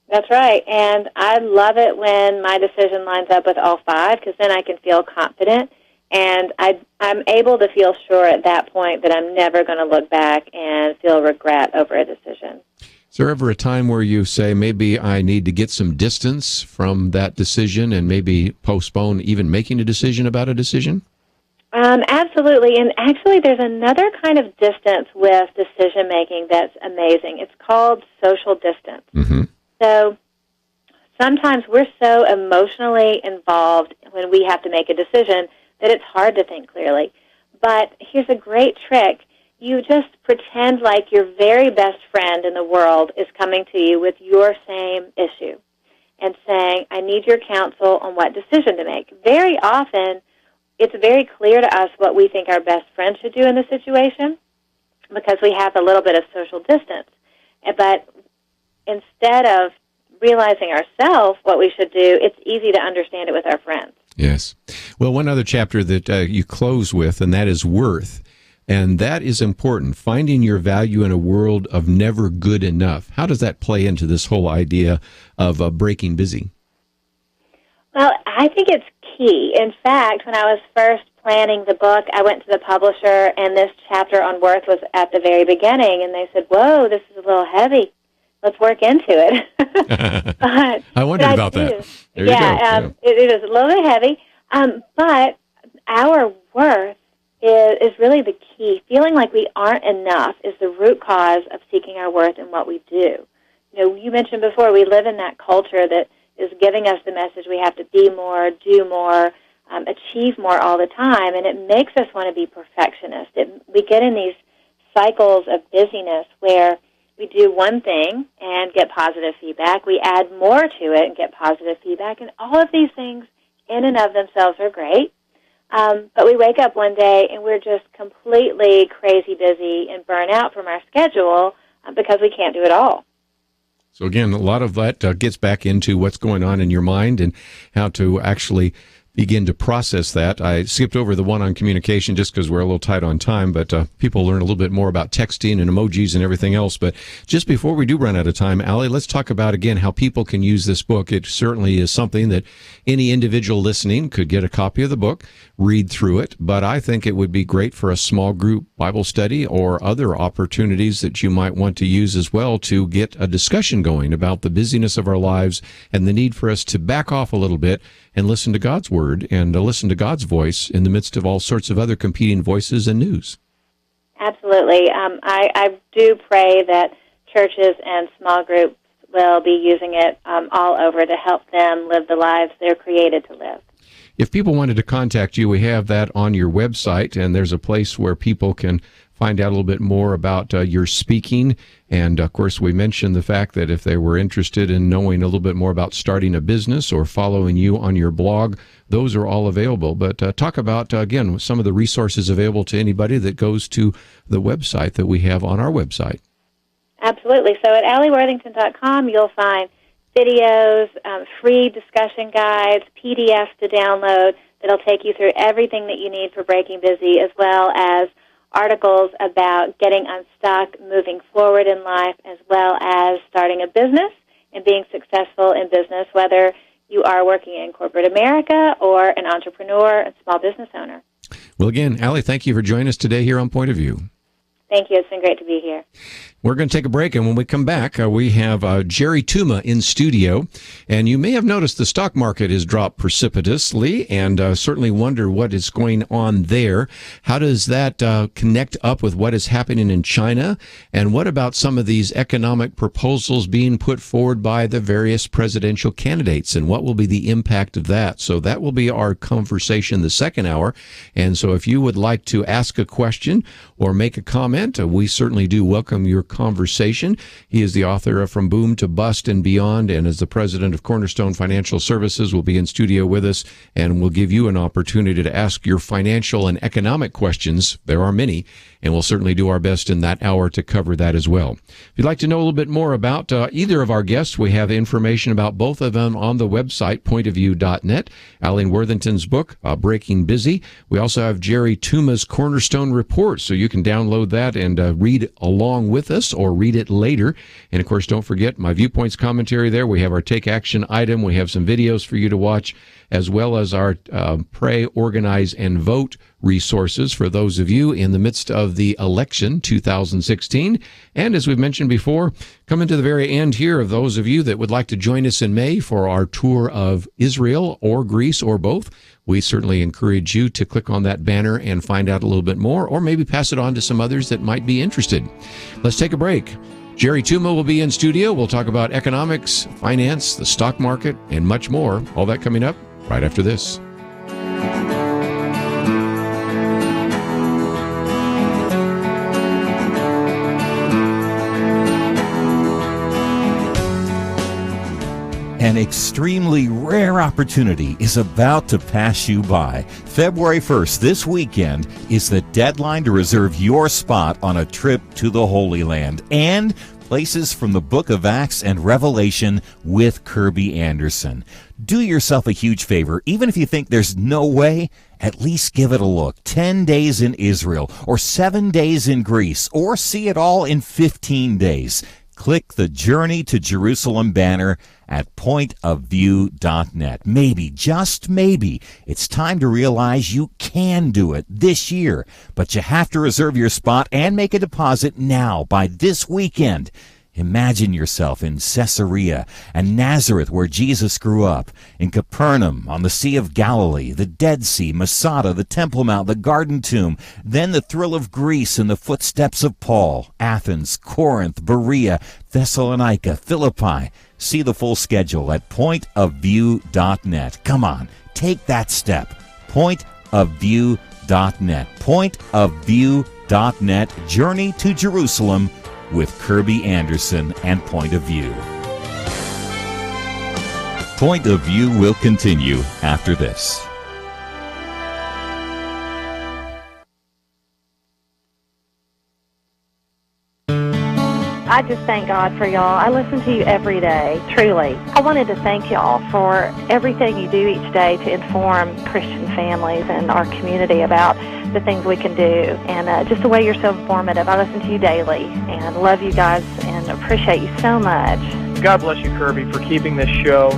That's right, and I love it when my decision lines up with all 5, because then I can feel confident, and I'm able to feel sure at that point that I'm never going to look back and feel regret over a decision. Is there ever a time where you say, maybe I need to get some distance from that decision and maybe postpone even making a decision about a decision? Absolutely, and actually there's another kind of distance with decision-making that's amazing. It's called social distance. Mm-hmm. So sometimes we're so emotionally involved when we have to make a decision that it's hard to think clearly. But here's a great trick. You just pretend like your very best friend in the world is coming to you with your same issue and saying, I need your counsel on what decision to make. Very often, it's very clear to us what we think our best friend should do in the situation because we have a little bit of social distance. But instead of realizing ourselves what we should do, it's easy to understand it with our friends. Yes. Well, one other chapter that you close with, and that is worth. And that is important, finding your value in a world of never good enough. How does that play into this whole idea of breaking busy? Well, I think it's key. In fact, when I was first planning the book, I went to the publisher, and this chapter on worth was at the very beginning, and they said, whoa, this is a little heavy. Let's work into it. I wondered about that. There you go. It is a little bit heavy, but our worth is really the key. Feeling like we aren't enough is the root cause of seeking our worth in what we do. You mentioned before, we live in that culture that is giving us the message we have to be more, do more, achieve more all the time, and it makes us want to be perfectionists. We get in these cycles of busyness where we do one thing and get positive feedback. We add more to it and get positive feedback, and all of these things in and of themselves are great. But we wake up one day and we're just completely crazy busy and burn out from our schedule because we can't do it all. So again, a lot of that gets back into what's going on in your mind and how to actually begin to process that. I skipped over the one on communication just because we're a little tight on time, but people learn a little bit more about texting and emojis and everything else. But just before we do run out of time, Alli, let's talk about, again, how people can use this book. It certainly is something that any individual listening could get a copy of the book, read through it, but I think it would be great for a small group Bible study or other opportunities that you might want to use as well to get a discussion going about the busyness of our lives and the need for us to back off a little bit and listen to God's word and listen to God's voice in the midst of all sorts of other competing voices and news. Absolutely. I do pray that churches and small groups will be using it all over to help them live the lives they're created to live. If people wanted to contact you, we have that on your website, and there's a place where people can find out a little bit more about your speaking. And, of course, we mentioned the fact that if they were interested in knowing a little bit more about starting a business or following you on your blog, those are all available. But talk about, again, some of the resources available to anybody that goes to the website that we have on our website. Absolutely. So at alliworthington.com, you'll find videos, free discussion guides, PDFs to download that'll take you through everything that you need for breaking busy, as well as articles about getting unstuck, moving forward in life, as well as starting a business and being successful in business, whether you are working in corporate America or an entrepreneur and small business owner. Well, again, Alli, thank you for joining us today here on Point of View. Thank you. It's been great to be here. We're going to take a break, and when we come back, we have Jerry Tuma in studio. And you may have noticed the stock market has dropped precipitously, and certainly wonder what is going on there. How does that connect up with what is happening in China? And what about some of these economic proposals being put forward by the various presidential candidates? And what will be the impact of that? So that will be our conversation the second hour. And so if you would like to ask a question or make a comment, we certainly do welcome your conversation. He is the author of From Boom to Bust and Beyond, and as the president of Cornerstone Financial Services, will be in studio with us and will give you an opportunity to ask your financial and economic questions. There are many, and we'll certainly do our best in that hour to cover that as well. If you'd like to know a little bit more about either of our guests, we have information about both of them on the website, pointofview.net. Alli Worthington's book, Breaking Busy. We also have Jerry Tuma's Cornerstone Report, so you can download that and read along with us or read it later. And, of course, don't forget my Viewpoints commentary there. We have our Take Action item. We have some videos for you to watch, as well as our Pray, Organize, and Vote resources for those of you in the midst of the election 2016. And as we've mentioned before, coming to the very end here of those of you that would like to join us in May for our tour of Israel or Greece or both, we certainly encourage you to click on that banner and find out a little bit more, or maybe pass it on to some others that might be interested. Let's take a break. Jerry Tuma will be in studio. We'll talk about economics, finance, the stock market, and much more. All that coming up right after this. An extremely rare opportunity is about to pass you by. February 1st, this weekend, is the deadline to reserve your spot on a trip to the Holy Land and places from the book of Acts and Revelation with Kerby Anderson. Do yourself a huge favor. Even if you think there's no way, at least give it a look. 10 days in Israel, or 7 days in Greece, or see it all in 15 days. Click the Journey to Jerusalem banner at pointofview.net. Maybe, just maybe, it's time to realize you can do it this year. But you have to reserve your spot and make a deposit now by this weekend. Imagine yourself in Caesarea and Nazareth, where Jesus grew up, in Capernaum, on the Sea of Galilee, the Dead Sea, Masada, the Temple Mount, the Garden Tomb, then the thrill of Greece in the footsteps of Paul, Athens, Corinth, Berea, Thessalonica, Philippi. See the full schedule at pointofview.net. Come on, take that step. Pointofview.net. Pointofview.net. Journey to Jerusalem with Kerby Anderson and Point of View. Point of View will continue after this. I just thank God for y'all. I listen to you every day, truly. I wanted to thank y'all for everything you do each day to inform Christian families and our community about the things we can do, and just the way you're so informative. I listen to you daily and love you guys and appreciate you so much. God bless you, Kerby, for keeping this show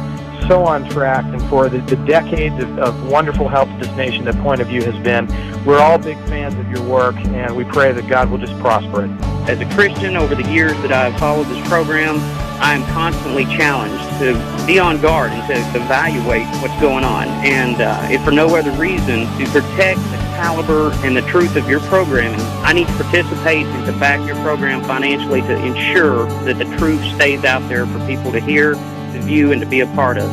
so on track and for the decades of wonderful help to this nation that Point of View has been. We're all big fans of your work, and we pray that God will just prosper it. As a Christian, over the years that I've followed this program, I am constantly challenged to be on guard and to evaluate what's going on. And if for no other reason, to protect the caliber and the truth of your programming, I need to participate and to back your program financially to ensure that the truth stays out there for people to hear, to view, and to be a part of.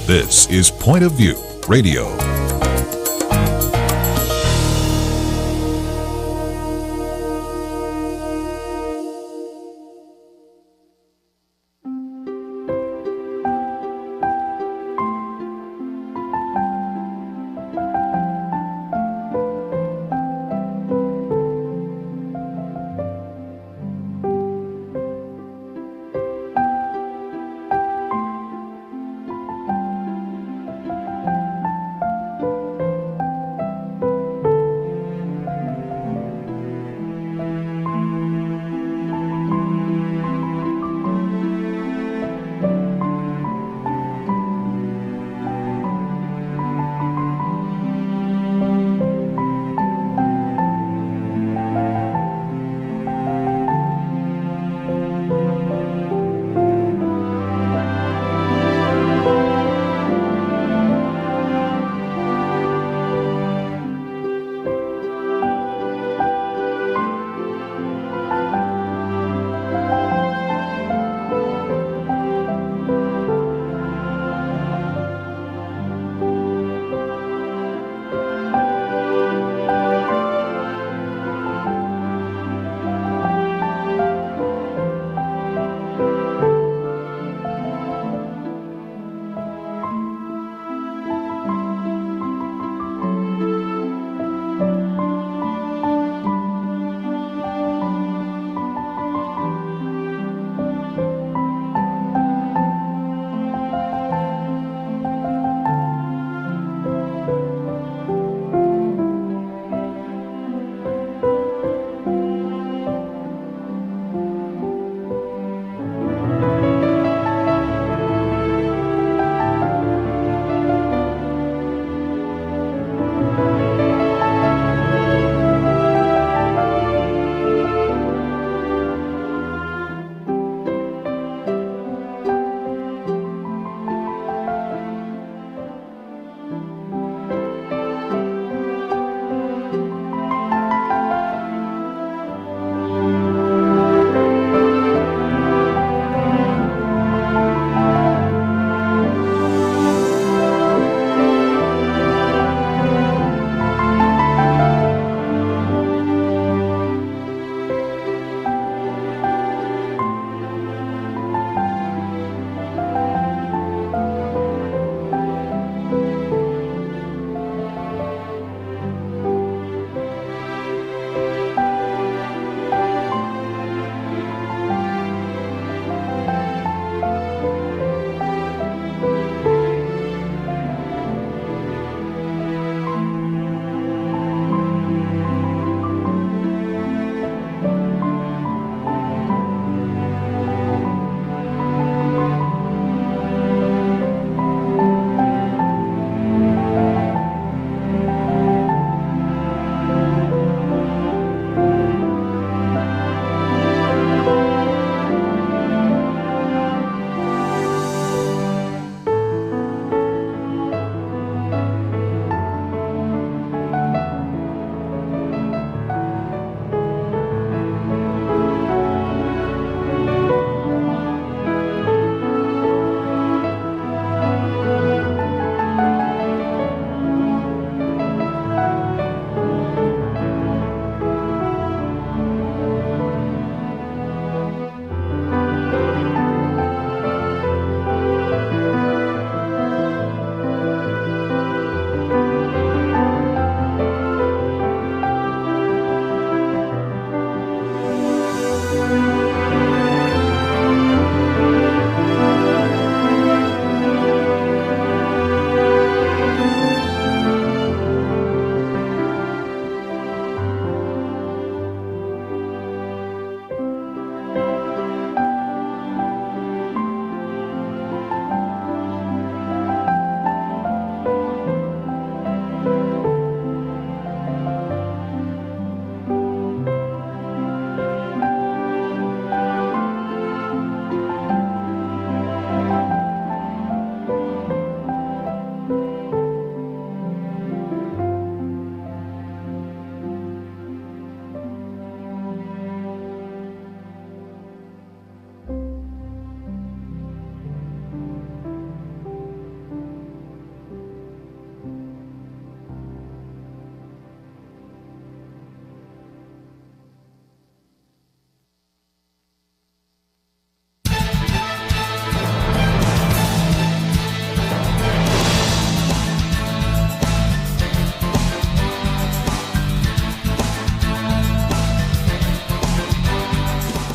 This is Point of View Radio.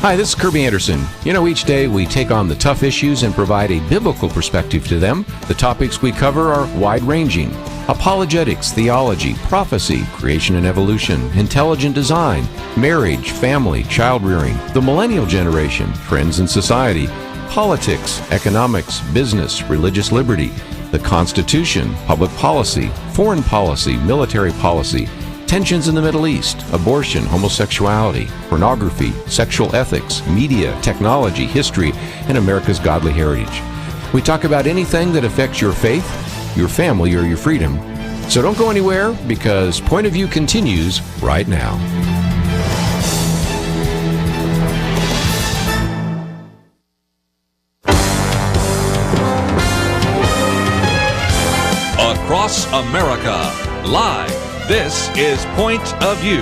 Hi, this is Kerby Anderson. You know, each day we take on the tough issues and provide a biblical perspective to them. The topics we cover are wide-ranging. Apologetics, theology, prophecy, creation and evolution, intelligent design, marriage, family, child-rearing, the millennial generation, trends in society, politics, economics, business, religious liberty, the Constitution, public policy, foreign policy, military policy, tensions in the Middle East, abortion, homosexuality, pornography, sexual ethics, media, technology, history, and America's godly heritage. We talk about anything that affects your faith, your family, or your freedom. So don't go anywhere, because Point of View continues right now. Across America, live, this is Point of View.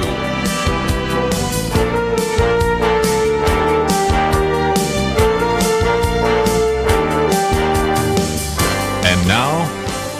And now,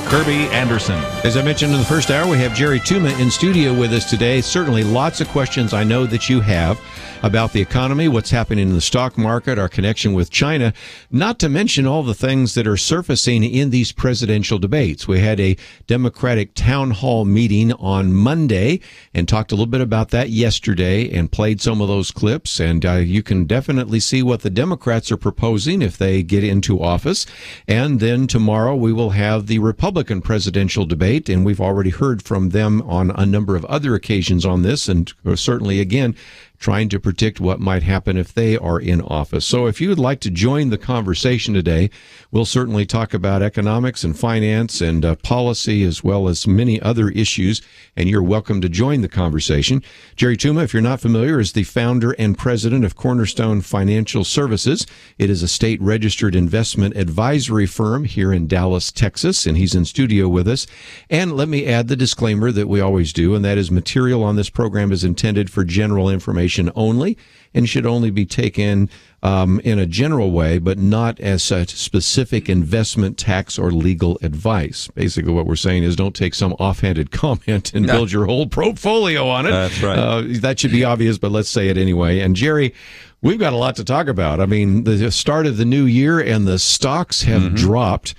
Kerby Anderson. As I mentioned in the first hour, we have Jerry Tuma in studio with us today. Certainly lots of questions I know that you have about the economy, what's happening in the stock market, our connection with China, not to mention all the things that are surfacing in these presidential debates. We had a Democratic town hall meeting on Monday and talked a little bit about that yesterday and played some of those clips. And you can definitely see what the Democrats are proposing if they get into office. And then tomorrow we will have the Republican presidential debate, and we've already heard from them on a number of other occasions on this, and certainly, again, trying to predict what might happen if they are in office. So if you would like to join the conversation today, we'll certainly talk about economics and finance and policy, as well as many other issues, and you're welcome to join the conversation. Jerry Tuma, if you're not familiar, is the founder and president of Cornerstone Financial Services. It is a state-registered investment advisory firm here in Dallas, Texas, and he's in studio with us. And let me add the disclaimer that we always do, and that is material on this program is intended for general information only and should only be taken in a general way, but not as such specific investment, tax, or legal advice. Basically, what we're saying is don't take some offhanded comment and build your whole portfolio on it. That's right. That should be obvious, but let's say it anyway. And Jerry, we've got a lot to talk about. I mean, the start of the new year and the stocks have dropped.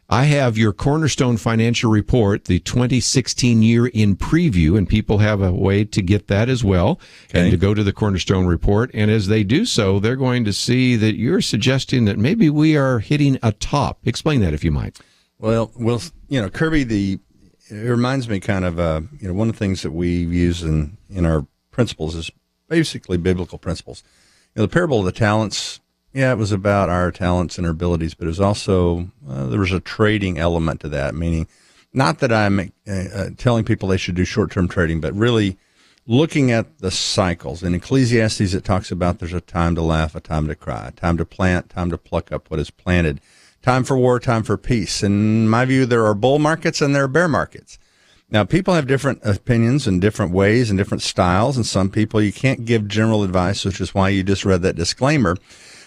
I have your Cornerstone Financial Report, the 2016 year in preview, and people have a way to get that as well, and to go to the Cornerstone Report. And as they do so, they're going to see that you're suggesting that maybe we are hitting a top. Explain that, if you might. Well, Kerby, it reminds me kind of, one of the things that we use in our principles is basically biblical principles. The parable of the talents. Yeah, it was about our talents and our abilities, but it was also, there was a trading element to that, meaning not that I'm telling people they should do short-term trading, but really looking at the cycles. In Ecclesiastes, it talks about there's a time to laugh, a time to cry, a time to plant, time to pluck up what is planted, time for war, time for peace. In my view, there are bull markets and there are bear markets. Now, people have different opinions and different ways and different styles, and some people you can't give general advice, which is why you just read that disclaimer.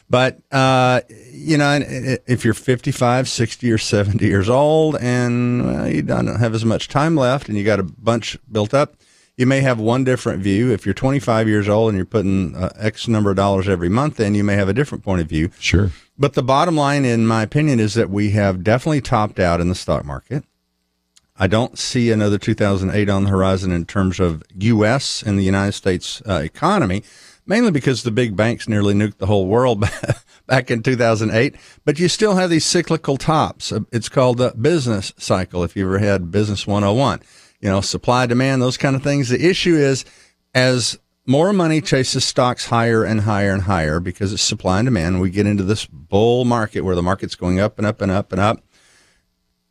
But, if you're 55, 60, or 70 years old and you don't have as much time left and you got a bunch built up, you may have one different view. If you're 25 years old and you're putting X number of dollars every month, then you may have a different point of view. Sure. But the bottom line, in my opinion, is that we have definitely topped out in the stock market. I don't see another 2008 on the horizon in terms of U.S. and the United States economy, mainly because the big banks nearly nuked the whole world back in 2008. But you still have these cyclical tops. It's called the business cycle, if you ever had Business 101. Supply, demand, those kind of things. The issue is as more money chases stocks higher and higher and higher because it's supply and demand, we get into this bull market where the market's going up and up and up and up.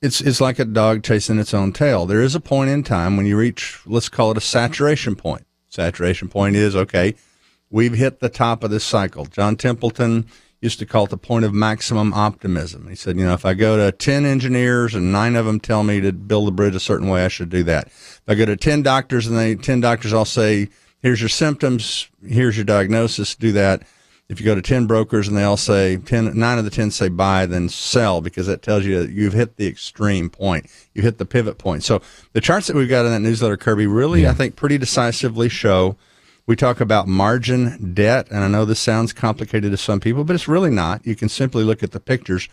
It's like a dog chasing its own tail. There is a point in time when you reach, let's call it a saturation point. Saturation point is, okay, we've hit the top of this cycle. John Templeton used to call it the point of maximum optimism. He said, if I go to 10 engineers and 9 of them tell me to build a bridge a certain way, I should do that. If I go to 10 doctors and 10 doctors all say, here's your symptoms, here's your diagnosis, do that. If you go to 10 brokers and they all say, 9 of the 10 say buy, then sell, because that tells you that you've hit the extreme point. You hit the pivot point. So the charts that we've got in that newsletter, Kerby, really, I think, pretty decisively show We talk about margin debt, and I know this sounds complicated to some people, but it's really not. You can simply look at the pictures.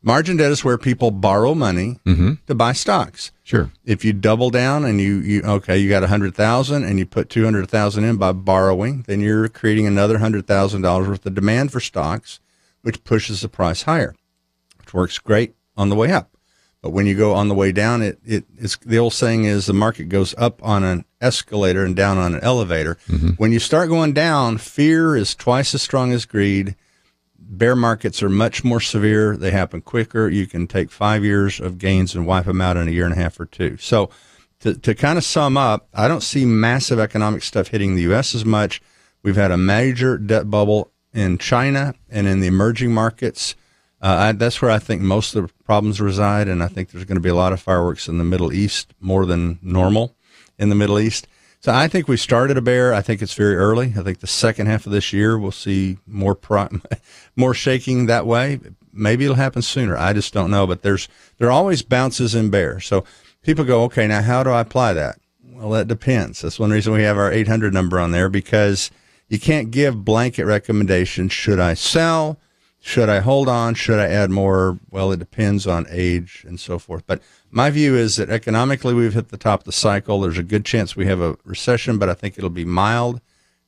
Margin debt is where people borrow money to buy stocks. Sure. If you double down and you got 100,000 and you put 200,000 in by borrowing, then you're creating another $100,000 worth of demand for stocks, which pushes the price higher, which works great on the way up. But when you go on the way down, it's the old saying is the market goes up on an escalator and down on an elevator. When you start going down, fear is twice as strong as greed. Bear markets are much more severe. They happen quicker. You can take 5 years of gains and wipe them out in a year and a half or two. So to kind of sum up, I don't see massive economic stuff hitting the U.S. as much. We've had a major debt bubble in China and in the emerging markets. That's where I think most of the problems reside, and I think there's going to be a lot of fireworks in the Middle East, more than normal in the Middle East. So I think we started a bear. I think it's very early. I think the second half of this year we'll see more shaking that way. Maybe it'll happen sooner. I just don't know. But there are always bounces in bears. So people go, okay, now how do I apply that? Well, that depends. That's one reason we have our 800 number on there, because you can't give blanket recommendations. Should I sell? Should I hold on? Should I add more? Well, it depends on age and so forth. But my view is that economically we've hit the top of the cycle. There's a good chance we have a recession, but I think it'll be mild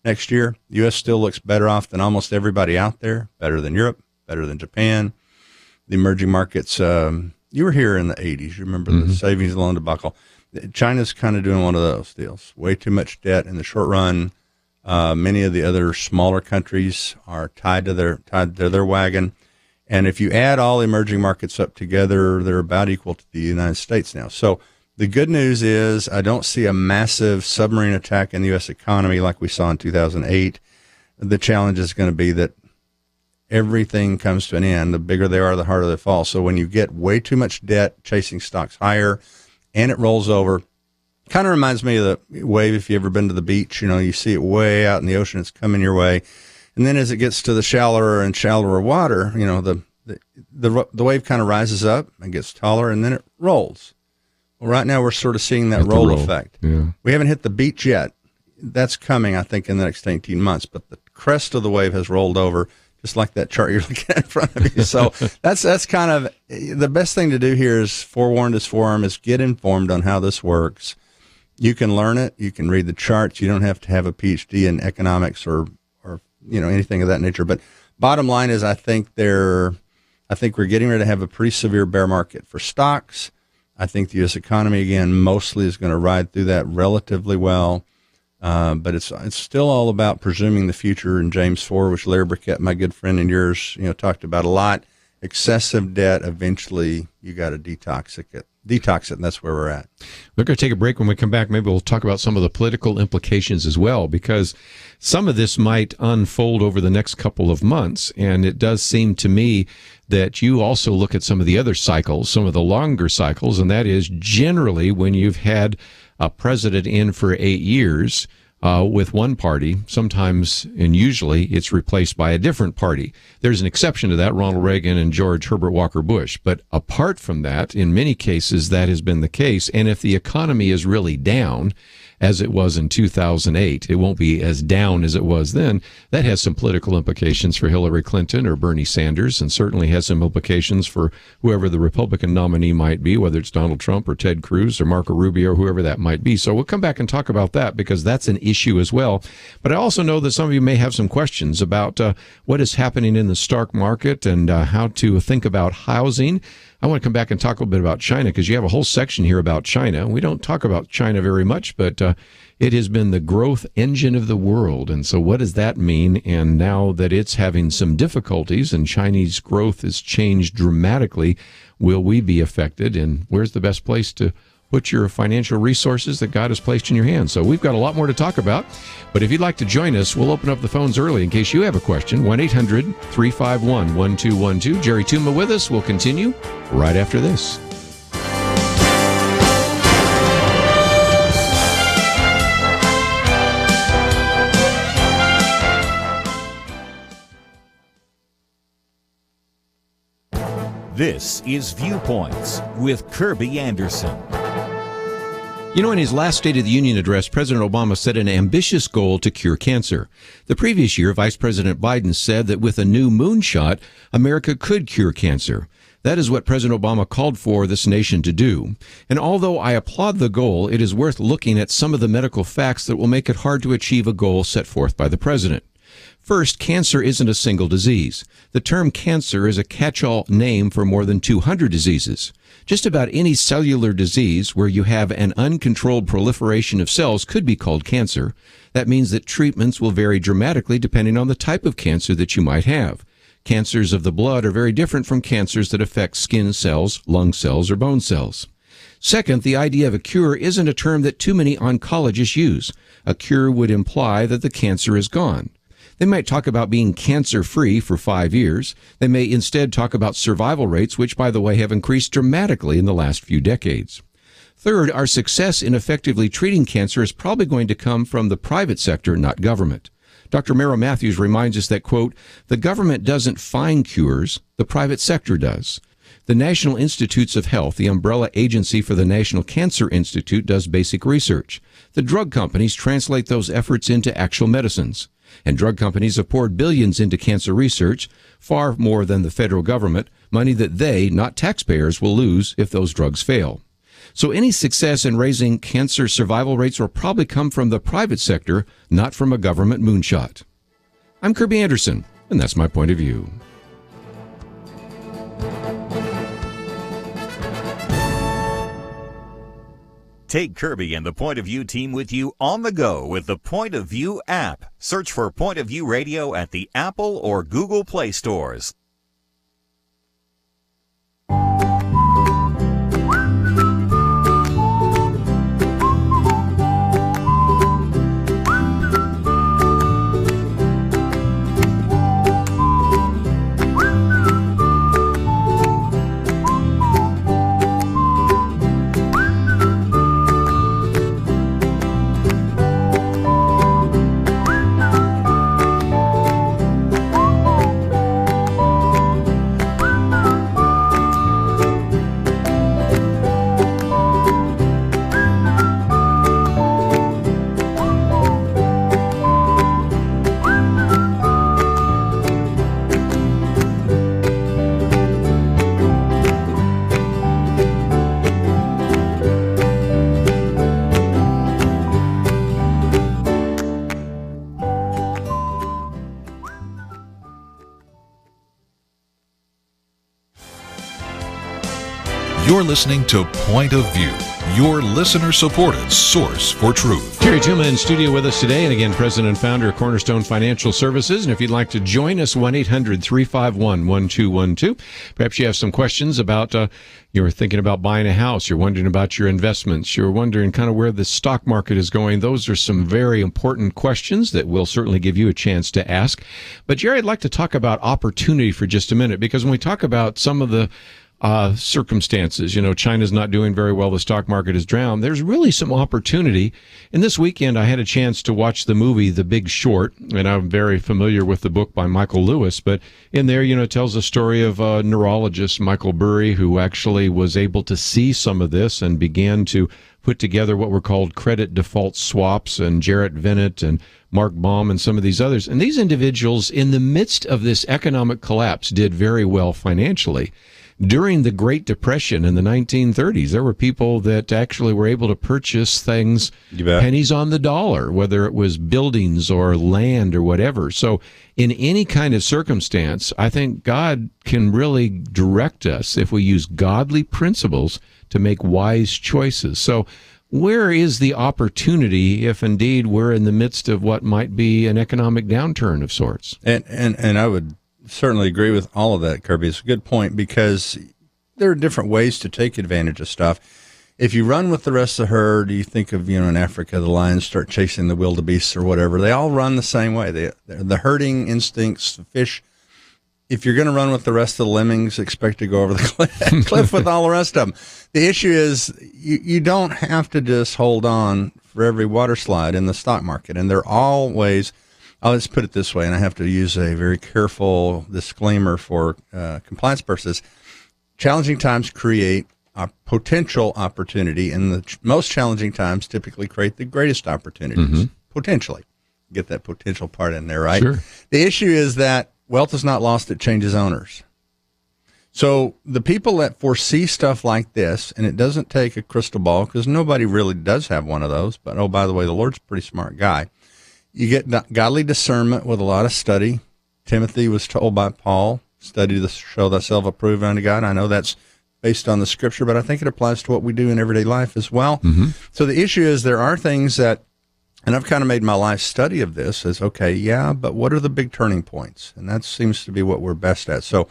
next year. The U.S. still looks better off than almost everybody out there, better than Europe, better than Japan. The emerging markets, you were here in the 80s. You remember the savings loan debacle. China's kind of doing one of those deals. Way too much debt in the short run. Many of the other smaller countries are tied to their wagon. And if you add all the emerging markets up together, they're about equal to the United States now. So the good news is I don't see a massive submarine attack in the U.S. economy like we saw in 2008. The challenge is going to be that everything comes to an end. The bigger they are, the harder they fall. So when you get way too much debt chasing stocks higher and it rolls over, kind of reminds me of the wave. If you've ever been to the beach, you see it way out in the ocean, it's coming your way. And then as it gets to the shallower and shallower water, the wave kind of rises up and gets taller, and then it rolls. Well, right now we're sort of seeing that roll effect. Yeah. We haven't hit the beach yet. That's coming, I think, in the next 18 months. But the crest of the wave has rolled over, just like that chart you're looking at in front of you. So that's kind of the best thing to do here is forewarned is forearmed, is get informed on how this works. You can learn it. You can read the charts. You don't have to have a PhD in economics or anything of that nature. But bottom line is, I think we're getting ready to have a pretty severe bear market for stocks. I think the U.S. economy, again, mostly is going to ride through that relatively well. But it's still all about presuming the future in James 4, which Larry Burkett, my good friend and yours, talked about a lot. Excessive debt, eventually you got to detox it, and that's where we're at. We're going to take a break. When we come back, maybe we'll talk about some of the political implications as well, because some of this might unfold over the next couple of months. And it does seem to me that you also look at some of the other cycles, some of the longer cycles, and that is generally when you've had a president in for 8 years, with one party, sometimes and usually it's replaced by a different party. There's an exception to that, Ronald Reagan and George Herbert Walker Bush. But apart from that, in many cases, that has been the case. And if the economy is really down, as it was in 2008, it won't be as down as it was then. That has some political implications for Hillary Clinton or Bernie Sanders, and certainly has some implications for whoever the Republican nominee might be, whether it's Donald Trump or Ted Cruz or Marco Rubio or whoever that might be. So we'll come back and talk about that, because that's an issue as well. But I also know that some of you may have some questions about what is happening in the stock market and how to think about housing. I want to come back and talk a little bit about China, because you have a whole section here about China. We don't talk about China very much, but it has been the growth engine of the world. And so what does that mean? And now that it's having some difficulties and Chinese growth has changed dramatically, will we be affected? And where's the best place to put your financial resources that God has placed in your hands? So we've got a lot more to talk about. But if you'd like to join us, we'll open up the phones early in case you have a question. 1-800-351-1212. Jerry Tuma with us. We'll continue right after this. This is Viewpoints with Kerby Anderson. You know, in his last State of the Union address, President Obama set an ambitious goal to cure cancer. The previous year, Vice President Biden said that with a new moonshot, America could cure cancer. That is what President Obama called for this nation to do. And although I applaud the goal, it is worth looking at some of the medical facts that will make it hard to achieve a goal set forth by the president. First, cancer isn't a single disease. The term cancer is a catch-all name for more than 200 diseases. Just about any cellular disease where you have an uncontrolled proliferation of cells could be called cancer. That means that treatments will vary dramatically depending on the type of cancer that you might have. Cancers of the blood are very different from cancers that affect skin cells, lung cells, or bone cells. Second, the idea of a cure isn't a term that too many oncologists use. A cure would imply that the cancer is gone. They might talk about being cancer-free for 5 years. They may instead talk about survival rates, which, by the way, have increased dramatically in the last few decades. Third, our success in effectively treating cancer is probably going to come from the private sector, not government. Dr. Merrill Matthews reminds us that, quote, the government doesn't find cures, the private sector does. The National Institutes of Health, the umbrella agency for the National Cancer Institute, does basic research. The drug companies translate those efforts into actual medicines. And drug companies have poured billions into cancer research, far more than the federal government, money that they, not taxpayers, will lose if those drugs fail. So any success in raising cancer survival rates will probably come from the private sector, not from a government moonshot. I'm Kerby Anderson, and that's my point of view. Take Kerby and the Point of View team with you on the go with the Point of View app. Search for Point of View Radio at the Apple or Google Play stores. You're listening to Point of View, your listener-supported source for truth. Jerry Tuma in studio with us today, and again, president and founder of Cornerstone Financial Services. And if you'd like to join us, 1-800-351-1212. Perhaps you have some questions about, you're thinking about buying a house, you're wondering about your investments, you're wondering kind of where the stock market is going. Those are some very important questions that we'll certainly give you a chance to ask. But Jerry, I'd like to talk about opportunity for just a minute, because when we talk about some of the circumstances, China's not doing very well, the stock market is down, there's really some opportunity. And this weekend I had a chance to watch the movie The Big Short, and I'm very familiar with the book by Michael Lewis, but in there, it tells the story of a neurologist, Michael Burry, who actually was able to see some of this and began to put together what were called credit default swaps, and Jarrett Vennett and Mark Baum and some of these others. And these individuals, in the midst of this economic collapse, did very well financially. During the Great Depression in the 1930s, there were people that actually were able to purchase things pennies on the dollar, whether it was buildings or land or whatever. So in any kind of circumstance, I think God can really direct us if we use godly principles to make wise choices. So where is the opportunity if indeed we're in the midst of what might be an economic downturn of sorts? And I would certainly agree with all of that, Kerby. It's a good point, because there are different ways to take advantage of stuff. If you run with the rest of the herd, you think of, in Africa, the lions start chasing the wildebeests or whatever. They all run the same way. The herding instincts, the fish. If you're going to run with the rest of the lemmings, expect to go over the cliff with all the rest of them. The issue is you don't have to just hold on for every water slide in the stock market. And there are all ways. Let's put it this way, and I have to use a very careful disclaimer for compliance purposes. Challenging times create potential opportunity, and the most challenging times typically create the greatest opportunities, potentially. Get that potential part in there, right? Sure. The issue is that wealth is not lost, it changes owners. So the people that foresee stuff like this, and it doesn't take a crystal ball, because nobody really does have one of those, but oh, by the way, the Lord's a pretty smart guy. You get godly discernment with a lot of study. Timothy was told by Paul, study to show thyself approved unto God. I know that's based on the scripture, but I think it applies to what we do in everyday life as well. So the issue is there are things that, and I've kind of made my life study of this, is, okay, yeah, but what are the big turning points? And that seems to be what we're best at. So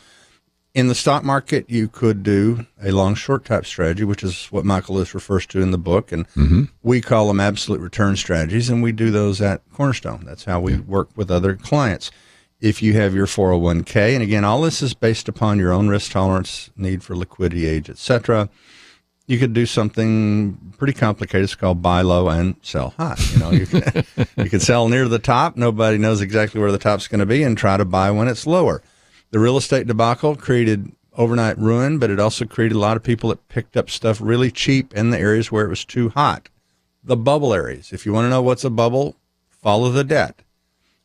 in the stock market, you could do a long-short type strategy, which is what Michael Lewis refers to in the book, and we call them absolute return strategies, and we do those at Cornerstone. That's how we work with other clients. If you have your 401k, and again, all this is based upon your own risk tolerance, need for liquidity, age, etc., you could do something pretty complicated. It's called buy low and sell high. You can sell near the top. Nobody knows exactly where the top's going to be, and try to buy when it's lower. The real estate debacle created overnight ruin, but it also created a lot of people that picked up stuff really cheap in the areas where it was too hot. The bubble areas. If you want to know what's a bubble, follow the debt.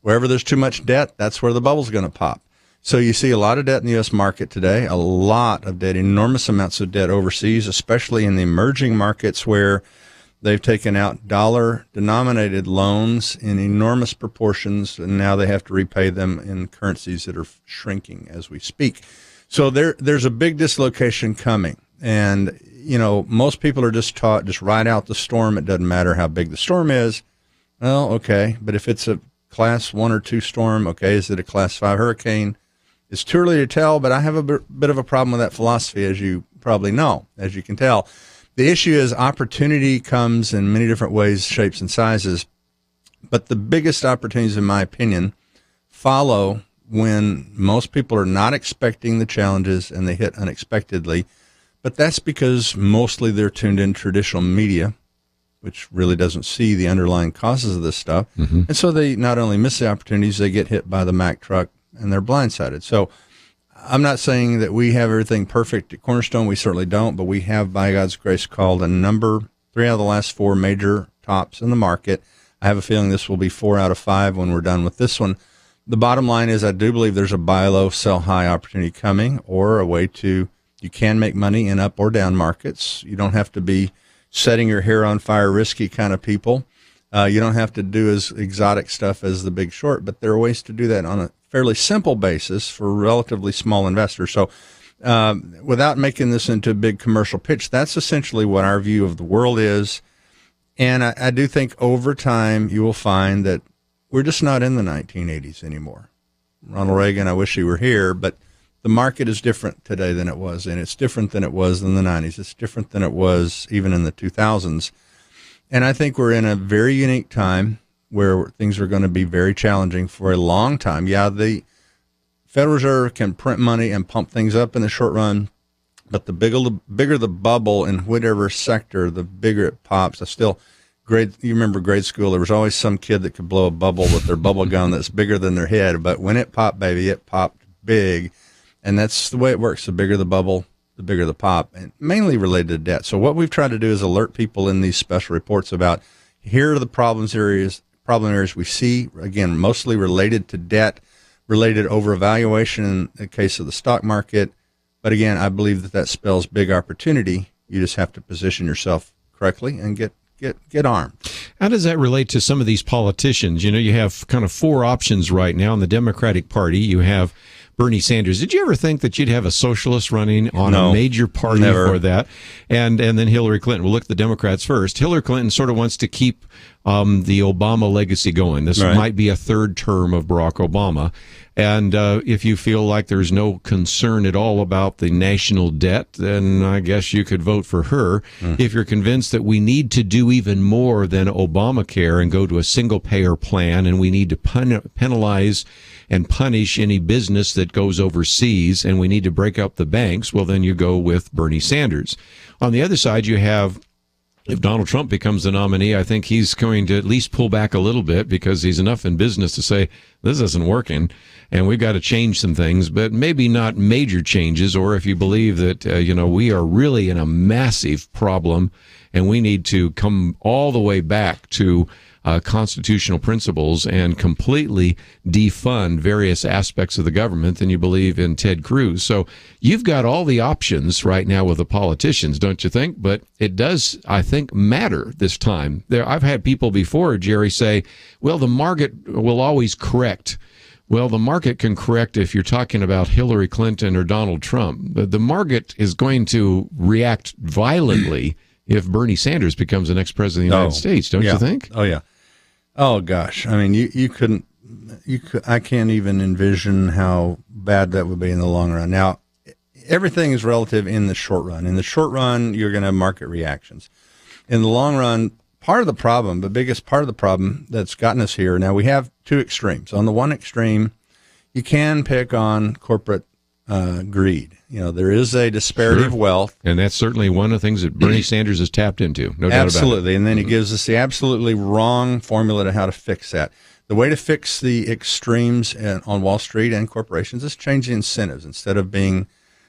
Wherever there's too much debt, that's where the bubble's going to pop. So you see a lot of debt in the U.S. market today, a lot of debt, enormous amounts of debt overseas, especially in the emerging markets where they've taken out dollar-denominated loans in enormous proportions, and now they have to repay them in currencies that are shrinking as we speak. So there's a big dislocation coming. And, most people are just taught, just ride out the storm. It doesn't matter how big the storm is. Well, okay, but if it's a class 1 or 2 storm, okay, is it a class 5 hurricane? It's too early to tell, but I have a bit of a problem with that philosophy, as you probably know, as you can tell. The issue is opportunity comes in many different ways, shapes, and sizes. But the biggest opportunities, in my opinion, follow when most people are not expecting the challenges and they hit unexpectedly. But that's because mostly they're tuned in traditional media, which really doesn't see the underlying causes of this stuff. And so they not only miss the opportunities, they get hit by the Mack truck and they're blindsided. So I'm not saying that we have everything perfect at Cornerstone. We certainly don't, but we have, by God's grace, called a number 3 out of the last 4 major tops in the market. I have a feeling this will be 4 out of 5 when we're done with this one. The bottom line is I do believe there's a buy low, sell high opportunity coming, or a way to, you can make money in up or down markets. You don't have to be setting your hair on fire, risky kind of people. You don't have to do as exotic stuff as the Big Short, but there are ways to do that on a fairly simple basis for relatively small investors. So without making this into a big commercial pitch, that's essentially what our view of the world is. And I do think over time you will find that we're just not in the 1980s anymore. Ronald Reagan, I wish he were here, but the market is different today than it was, and it's different than it was in the 90s. It's different than it was even in the 2000s. And I think we're in a very unique time where things are going to be very challenging for a long time. Yeah, the Federal Reserve can print money and pump things up in the short run, but the bigger the bubble in whatever sector, the bigger it pops. You remember grade school, there was always some kid that could blow a bubble with their bubble gun that's bigger than their head, but when it popped, baby, it popped big. And that's the way it works. The bigger the bubble, the bigger the pop, and mainly related to debt. So what we've tried to do is alert people in these special reports about, here are the problem areas we see, again, mostly related to debt, related overvaluation in the case of the stock market. But again, I believe that spells big opportunity. You just have to position yourself correctly and get armed. How does that relate to some of these politicians? You have kind of 4 options right now in the Democratic Party. You have Bernie Sanders. Did you ever think that you'd have a socialist running on a major party for that? And then Hillary Clinton. We'll look at the Democrats first. Hillary Clinton sort of wants to keep the Obama legacy going. This might be a 3rd term of Barack Obama. And if you feel like there's no concern at all about the national debt, then I guess you could vote for her. If you're convinced that we need to do even more than Obamacare and go to a single-payer plan, and we need to penalize and punish any business that goes overseas, and we need to break up the banks, well, then you go with Bernie Sanders. On the other side, you have, if Donald Trump becomes the nominee, I think he's going to at least pull back a little bit, because he's enough in business to say, this isn't working, and we've got to change some things, but maybe not major changes. Or if you believe that, we are really in a massive problem and we need to come all the way back to constitutional principles and completely defund various aspects of the government, then you believe in Ted Cruz. So you've got all the options right now with the politicians, don't you think? But it does, I think, matter this time. I've had people before, Jerry, say, well, the market will always correct. Well, the market can correct if you're talking about Hillary Clinton or Donald Trump. But the market is going to react violently if Bernie Sanders becomes the next president of the United States, don't you think? Oh, yeah. Oh, gosh. I mean, I can't even envision how bad that would be in the long run. Now, everything is relative in the short run. In the short run, you're going to have market reactions. In the long run, part of the problem, the biggest part of the problem that's gotten us here, now we have two extremes. On the one extreme, you can pick on corporate greed. There is a disparity of wealth. And that's certainly one of the things that Bernie Sanders has tapped into, no doubt about it. Absolutely. And then he gives us the absolutely wrong formula to how to fix that. The way to fix the extremes on Wall Street and corporations is change the incentives. Instead of being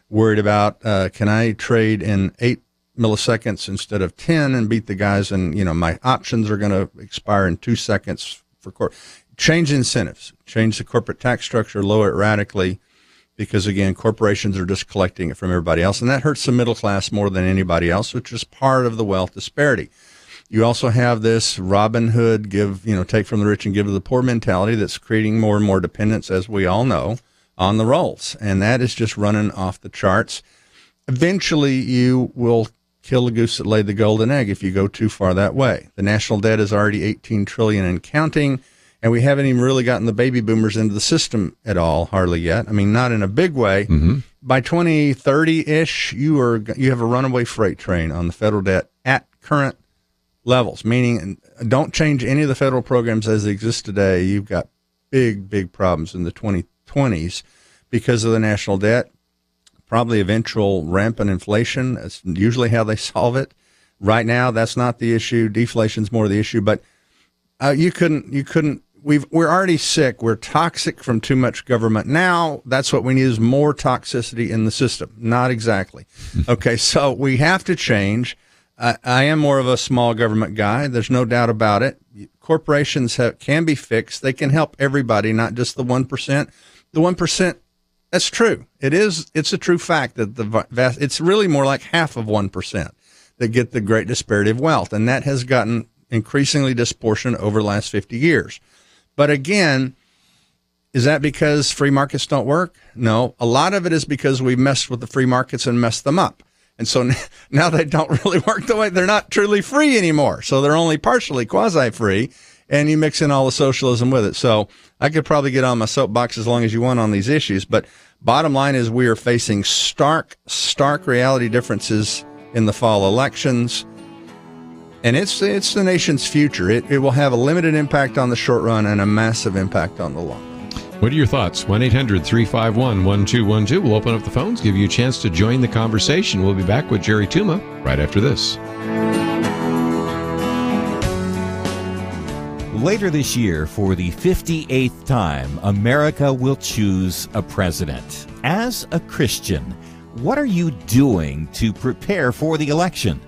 worried about, can I trade in 8 milliseconds instead of 10 and beat the guys, and, my options are going to expire in 2 seconds for change incentives, change the corporate tax structure, lower it radically. Because, again, corporations are just collecting it from everybody else, and that hurts the middle class more than anybody else, which is part of the wealth disparity. You also have this Robin Hood, take from the rich and give to the poor mentality that's creating more and more dependence, as we all know, on the rolls, and that is just running off the charts. Eventually, you will kill the goose that laid the golden egg if you go too far that way. The national debt is already $18 trillion and counting. And we haven't even really gotten the baby boomers into the system at all, hardly yet. I mean, not in a big way. Mm-hmm. By 2030-ish, you have a runaway freight train on the federal debt at current levels, meaning don't change any of the federal programs as they exist today. You've got big, big problems in the 2020s because of the national debt, probably eventual rampant inflation. That's usually how they solve it. Right now, that's not the issue. Deflation's more the issue, but you couldn't. We're already sick. We're toxic from too much government. Now, that's what we need is more toxicity in the system. Not exactly. Okay, so we have to change. I am more of a small government guy. There's no doubt about it. Corporations can be fixed. They can help everybody, not just the 1%. The 1%, that's true. It's a true fact that it's really more like half of 1% that get the great disparity of wealth, and that has gotten increasingly disproportionate over the last 50 years. But again, is that because free markets don't work? No. A lot of it is because we messed with the free markets and messed them up. And so now they don't really work the way, they're not truly free anymore. So they're only partially quasi-free, and you mix in all the socialism with it. So I could probably get on my soapbox as long as you want on these issues. But bottom line is we are facing stark reality differences in the fall elections. And it's the nation's future. It will have a limited impact on the short run and a massive impact on the long run. What are your thoughts? 1-800-351-1212. We'll open up the phones, give you a chance to join the conversation. We'll be back with Jerry Tuma right after this. Later this year, for the 58th time, America will choose a president. As a Christian, what are you doing to prepare for the election?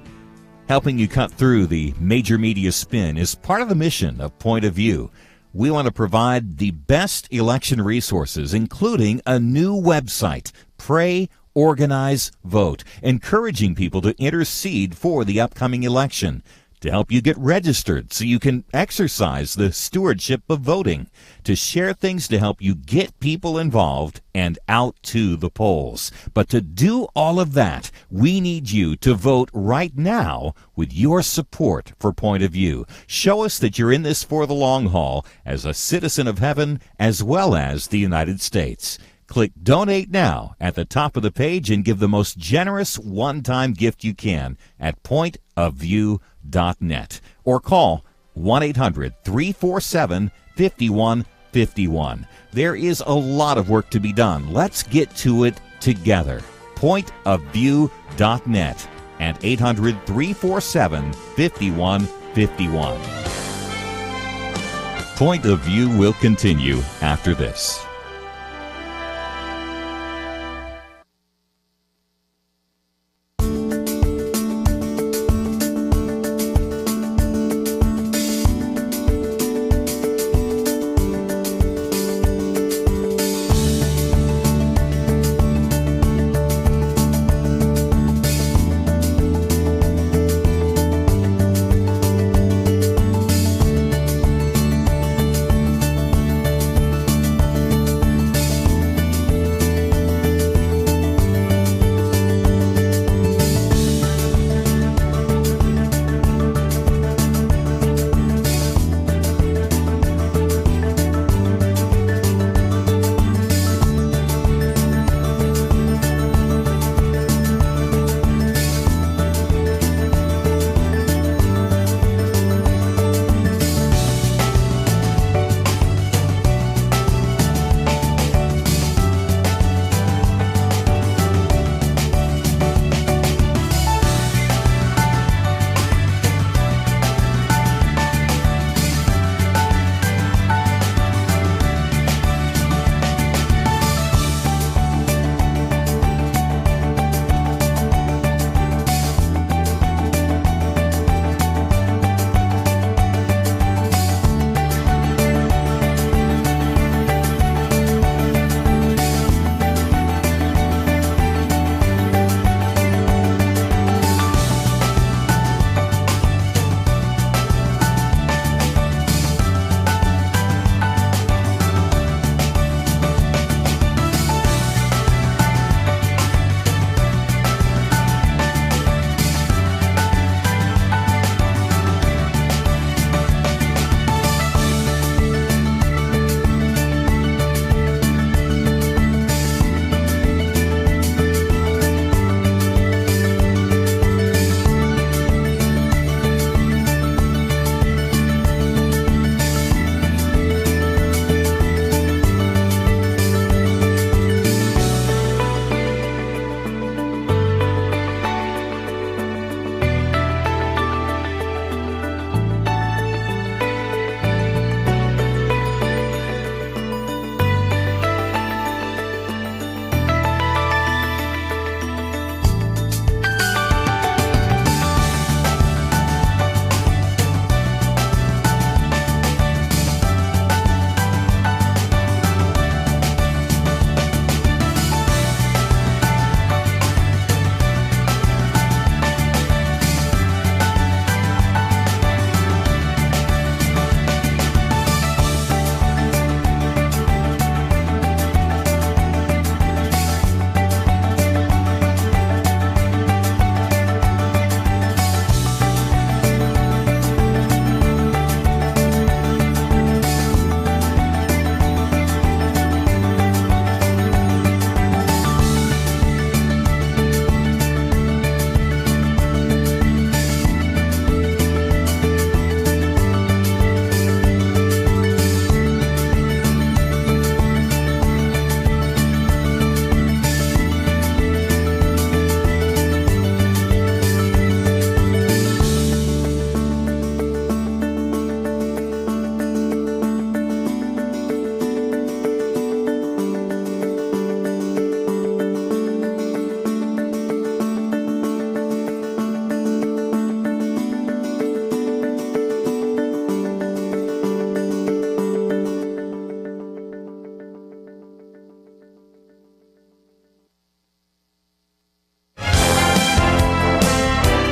Helping you cut through the major media spin is part of the mission of Point of View. We want to provide the best election resources, including a new website, Pray, Organize, Vote, encouraging people to intercede for the upcoming election, to help you get registered so you can exercise the stewardship of voting, to share things to help you get people involved and out to the polls. But to do all of that, we need you to vote right now with your support for Point of View. Show us that you're in this for the long haul as a citizen of heaven as well as the United States. Click Donate Now at the top of the page and give the most generous one-time gift you can at pointofview.net or call 1-800-347-5151. There is a lot of work to be done. Let's get to it together. Pointofview.net and 800-347-5151. Point of View will continue after this.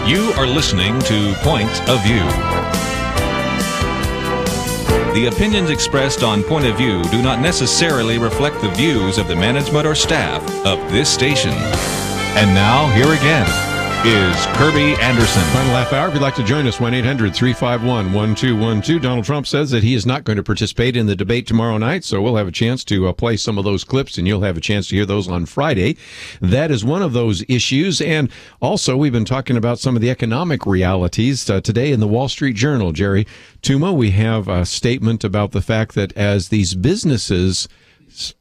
You are listening to Point of View. The opinions expressed on Point of View do not necessarily reflect the views of the management or staff of this station. And now, here again is Kerby Anderson. Final half hour. If you'd like to join us, 1-800-351-1212. Donald Trump says that he is not going to participate in the debate tomorrow night, so we'll have a chance to play some of those clips, and you'll have a chance to hear those on Friday. That is one of those issues. And also, we've been talking about some of the economic realities. Today in the Wall Street Journal, Jerry Tuma, we have a statement about the fact that as these businesses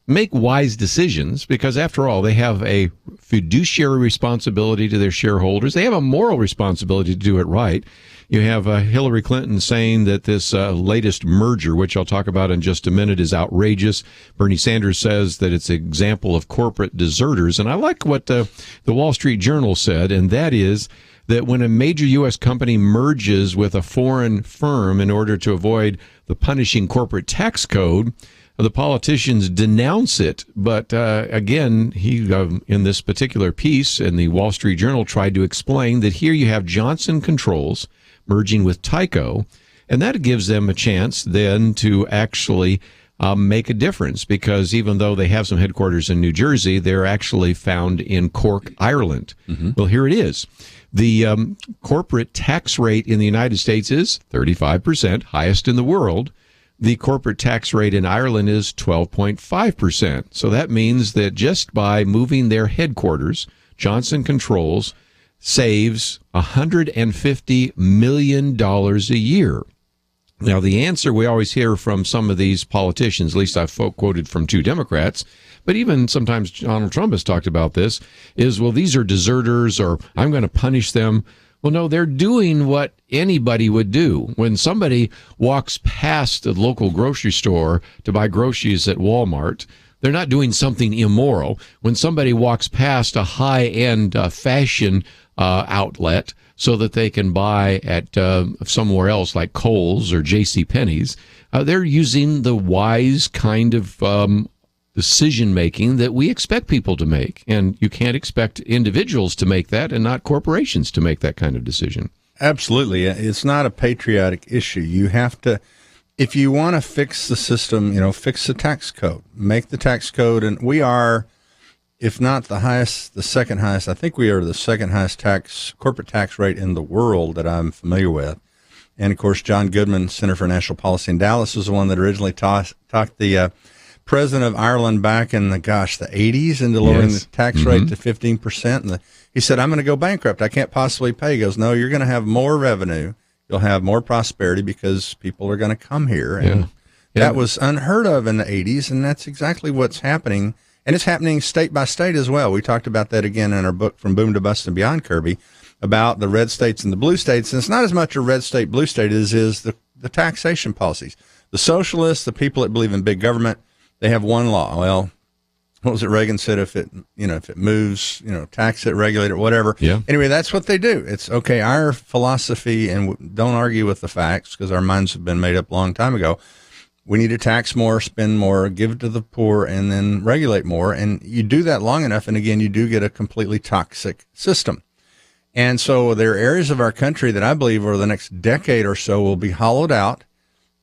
make wise decisions, because after all, they have a fiduciary responsibility to their shareholders. They have a moral responsibility to do it right. You have Hillary Clinton saying that this latest merger, which I'll talk about in just a minute, is outrageous. Bernie Sanders says that it's an example of corporate deserters. And I like what the Wall Street Journal said, and that is that when a major U.S. company merges with a foreign firm in order to avoid the punishing corporate tax code, the politicians denounce it. But again, he in this particular piece in the Wall Street Journal tried to explain that here you have Johnson Controls merging with Tyco, and that gives them a chance then to actually make a difference, because even though they have some headquarters in New Jersey, they're actually found in Cork, Ireland. Mm-hmm. Well, here it is. The corporate tax rate in the United States is 35%, highest in the world. The corporate tax rate in Ireland is 12.5%. So that means that just by moving their headquarters, Johnson Controls saves $150 million a year. Now, the answer we always hear from some of these politicians, at least I've quoted from two Democrats, but even sometimes Donald Trump has talked about this, is, well, these are deserters, or I'm going to punish them. Well, no, they're doing what anybody would do. When somebody walks past the local grocery store to buy groceries at Walmart, they're not doing something immoral. When somebody walks past a high-end fashion outlet so that they can buy at somewhere else like Kohl's or JCPenney's, they're using the wise kind of decision-making that we expect people to make. And you can't expect individuals to make that and not corporations to make that kind of decision. Absolutely. It's not a patriotic issue. You have to, if you want to fix the system, fix the tax code, make the tax code. And we are, if not the highest, the second highest, I think we are the second highest corporate tax rate in the world that I'm familiar with. And, of course, John Goodman, Center for National Policy in Dallas, was the one that originally talked the president of Ireland back in the 80s into lowering the tax rate to 15%. And he said, I'm going to go bankrupt. I can't possibly pay. He goes, no, you're going to have more revenue. You'll have more prosperity because people are going to come here. And that was unheard of in the 80s, and that's exactly what's happening. And it's happening state by state as well. We talked about that again in our book, From Boom to Bust and Beyond, Kerby, about the red states and the blue states. And it's not as much a red state, blue state as is the taxation policies. The socialists, the people that believe in big government, they have one law. Well, what was it Reagan said? If it moves, tax it, regulate it, whatever. Yeah. Anyway, that's what they do. It's okay. Our philosophy, and don't argue with the facts because our minds have been made up a long time ago. We need to tax more, spend more, give it to the poor, and then regulate more. And you do that long enough, and again, you do get a completely toxic system. And so there are areas of our country that I believe over the next decade or so will be hollowed out,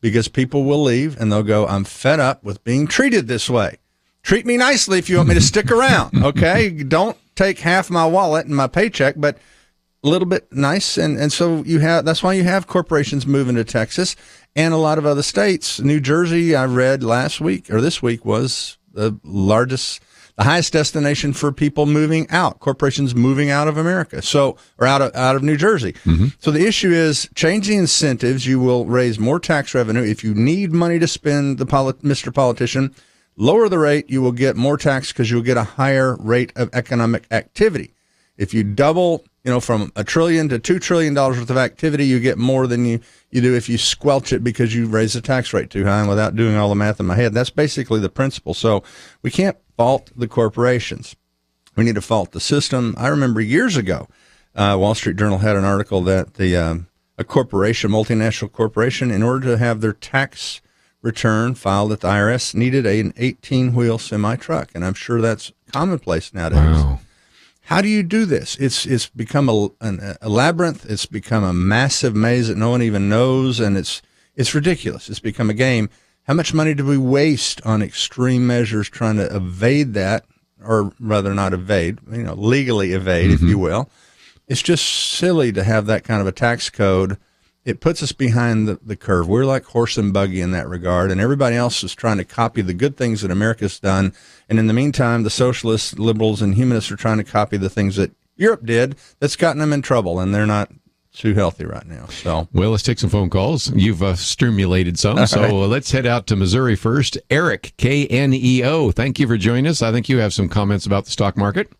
because people will leave and they'll go, I'm fed up with being treated this way. Treat me nicely if you want me to stick around, okay? Don't take half my wallet and my paycheck, but a little bit nice. And so that's why you have corporations moving to Texas and a lot of other states. New Jersey, I read this week, was the highest destination for people moving out, corporations moving out of America, or out of New Jersey. Mm-hmm. So the issue is changing incentives. You will raise more tax revenue. If you need money to spend, Mr. Politician, lower the rate, you will get more tax because you'll get a higher rate of economic activity. If you double, from $1 trillion to $2 trillion worth of activity, you get more than you do if you squelch it because you raise the tax rate too high. And without doing all the math in my head, that's basically the principle. So we can't fault the corporations. We need to fault the system. I remember years ago, Wall Street Journal had an article that a corporation, multinational corporation, in order to have their tax return filed at the IRS, needed an 18-wheel semi-truck. And I'm sure that's commonplace nowadays. Wow. How do you do this? It's become a labyrinth. It's become a massive maze that no one even knows, and it's ridiculous. It's become a game. How much money do we waste on extreme measures trying to evade that, or rather not evade, legally evade, if you will? It's just silly to have that kind of a tax code. It puts us behind the curve. We're like horse and buggy in that regard, and everybody else is trying to copy the good things that America's done. And in the meantime, the socialists, liberals, and humanists are trying to copy the things that Europe did that's gotten them in trouble, and they're not too healthy right now. So, well, let's take some phone calls. You've stimulated some, so let's head out to Missouri first. Eric, KNEO, thank you for joining us. I think you have some comments about the stock market.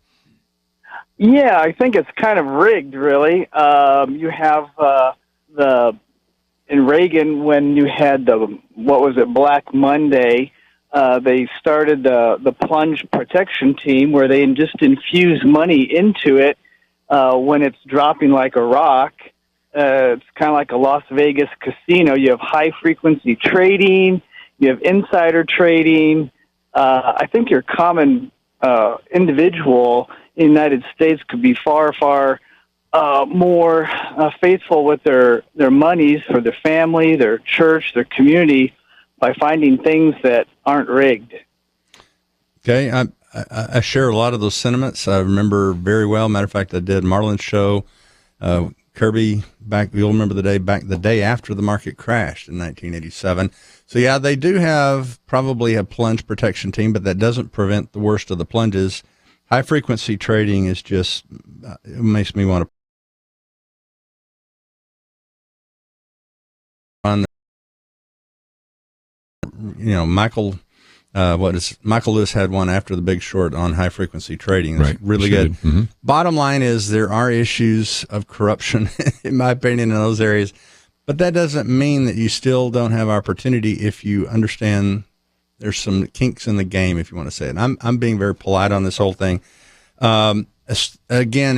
Yeah, I think it's kind of rigged, really. You have in Reagan, when you had Black Monday, they started the plunge protection team where they just infuse money into it when it's dropping like a rock. It's kind of like a Las Vegas casino. You have high-frequency trading. You have insider trading. I think your common individual in the United States could be far, far more faithful with their monies for their family, their church, their community by finding things that aren't rigged. Okay, I share a lot of those sentiments. I remember very well. Matter of fact, I did Marlon's show, Kerby, back. You'll remember the day after the market crashed in 1987. So yeah, they do have probably a plunge protection team, but that doesn't prevent the worst of the plunges. High frequency trading is just it makes me want to. Michael Lewis had one after The Big Short on high frequency trading. It's really good. Mm-hmm. Bottom line is there are issues of corruption, in my opinion, in those areas, but that doesn't mean that you still don't have opportunity if you understand there's some kinks in the game, if you want to say it. I'm being very polite on this whole thing. Again,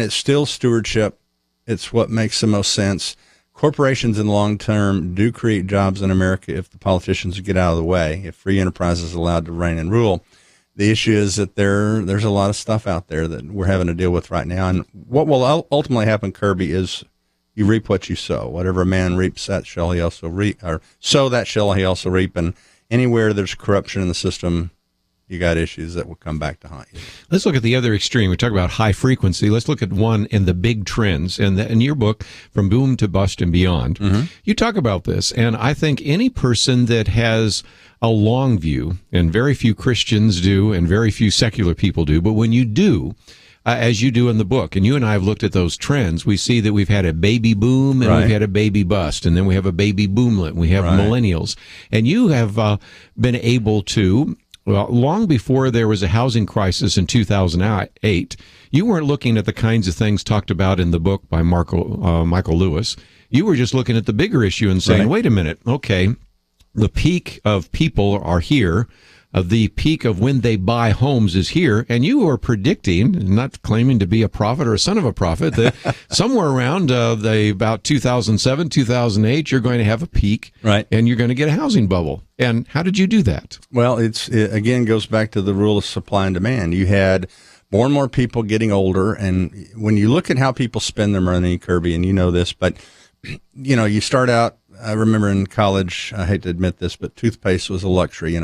it's still stewardship. It's what makes the most sense. Corporations in the long term do create jobs in America if the politicians get out of the way, if free enterprise is allowed to reign and rule. The issue is that there's a lot of stuff out there that we're having to deal with right now. And what will ultimately happen, Kerby, is you reap what you sow. Whatever a man reaps, that shall he also reap, or sow that shall he also reap. And anywhere there's corruption in the system, you got issues that will come back to haunt you. Let's look at the other extreme. We talk about high frequency. Let's look at one in the big trends. And in your book, From Boom to Bust and Beyond, you talk about this. And I think any person that has a long view, and very few Christians do, and very few secular people do, but when you do, as you do in the book, and you and I have looked at those trends, we see that we've had a baby boom and we've had a baby bust, and then we have a baby boomlet, and we have millennials. And you have been able to, well, long before there was a housing crisis in 2008, you weren't looking at the kinds of things talked about in the book by Michael Lewis. You were just looking at the bigger issue and saying, wait a minute, okay, the peak of people are here. The peak of when they buy homes is here, and you are predicting, not claiming to be a prophet or a son of a prophet, that somewhere around about 2007, 2008, you're going to have a peak, and you're going to get a housing bubble. And how did you do that? Well, it again goes back to the rule of supply and demand. You had more and more people getting older, and when you look at how people spend their money, Kerby, and you know this, but you start out. I remember in college, I hate to admit this, but toothpaste was a luxury.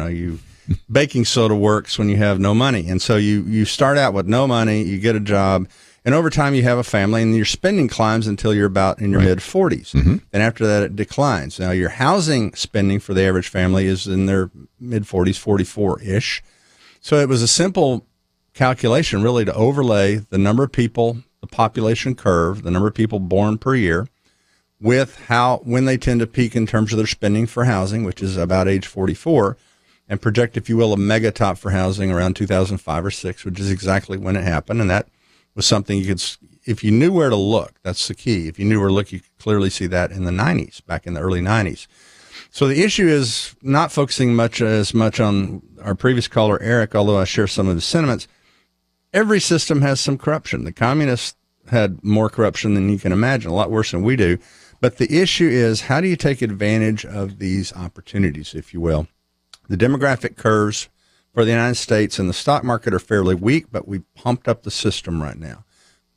Baking soda works when you have no money. And so you start out with no money, you get a job, and over time you have a family, and your spending climbs until you're about in your mid-40s. Mm-hmm. And after that, it declines. Now, your housing spending for the average family is in their mid-40s, 44-ish. So it was a simple calculation, really, to overlay the number of people, the population curve, the number of people born per year, with when they tend to peak in terms of their spending for housing, which is about age 44, and project, if you will, a mega top for housing around 2005 or 6, which is exactly when it happened. And that was something you could, if you knew where to look, that's the key. If you knew where to look, you could clearly see that in the 90s, back in the early 90s. So the issue is not focusing as much on our previous caller, Eric, although I share some of his sentiments. Every system has some corruption. The communists had more corruption than you can imagine, a lot worse than we do. But the issue is, how do you take advantage of these opportunities, if you will? The demographic curves for the United States and the stock market are fairly weak, but we pumped up the system right now.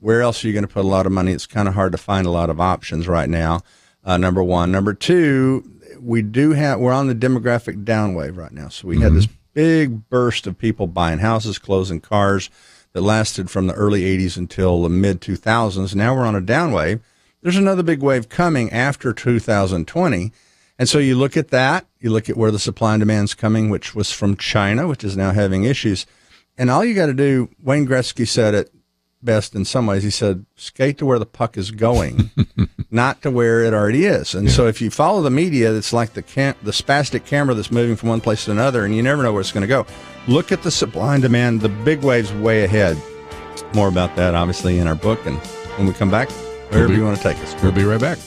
Where else are you going to put a lot of money? It's kind of hard to find a lot of options right now, number one. Number two, we're on the demographic downwave right now. So we had this big burst of people buying houses, closing cars that lasted from the early 80s until the mid-2000s. Now we're on a downwave. There's another big wave coming after 2020. And so you look at that, you look at where the supply and demand's coming, which was from China, which is now having issues. And all you got to do, Wayne Gretzky said it best in some ways. He said, skate to where the puck is going, not to where it already is. And so if you follow the media, it's like the spastic camera that's moving from one place to another, and you never know where it's going to go. Look at the supply and demand. The big wave's way ahead. More about that, obviously, in our book. And when we come back, wherever you want to take us. We'll be right back.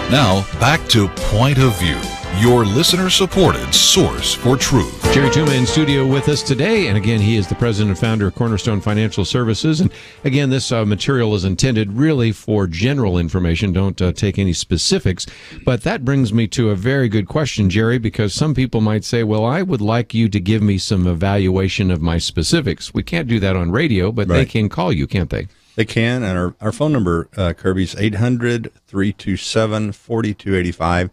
Now, back to Point of View, your listener-supported source for truth. Jerry Tuma in studio with us today, and again, he is the president and founder of Cornerstone Financial Services. And again, this material is intended really for general information. Don't take any specifics. But that brings me to a very good question, Jerry, because some people might say, well, I would like you to give me some evaluation of my specifics. We can't do that on radio, but They can call you, can't they? They can, and our phone number, Kerby, is 800-327-4285,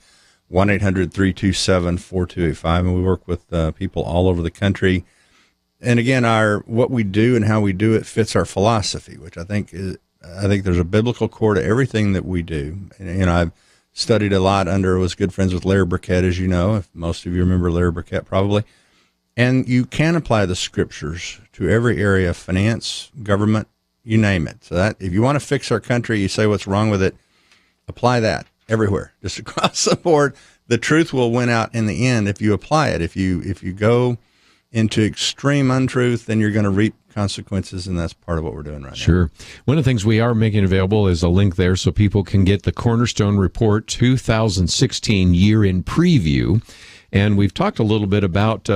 1-800-327-4285, and we work with people all over the country. And again, what we do and how we do it fits our philosophy, which I think there's a biblical core to everything that we do. And I've studied a lot was good friends with Larry Burkett, as you know, if most of you remember Larry Burkett probably. And you can apply the scriptures to every area of finance, government, you name it. So that if you want to fix our country, you say what's wrong with it, apply that everywhere, just across the board. The truth will win out in the end if you apply it. If you go into extreme untruth, then you're going to reap consequences, and that's part of what we're doing right now. Sure. One of the things we are making available is a link there so people can get the Cornerstone Report 2016 year in preview. And we've talked a little bit about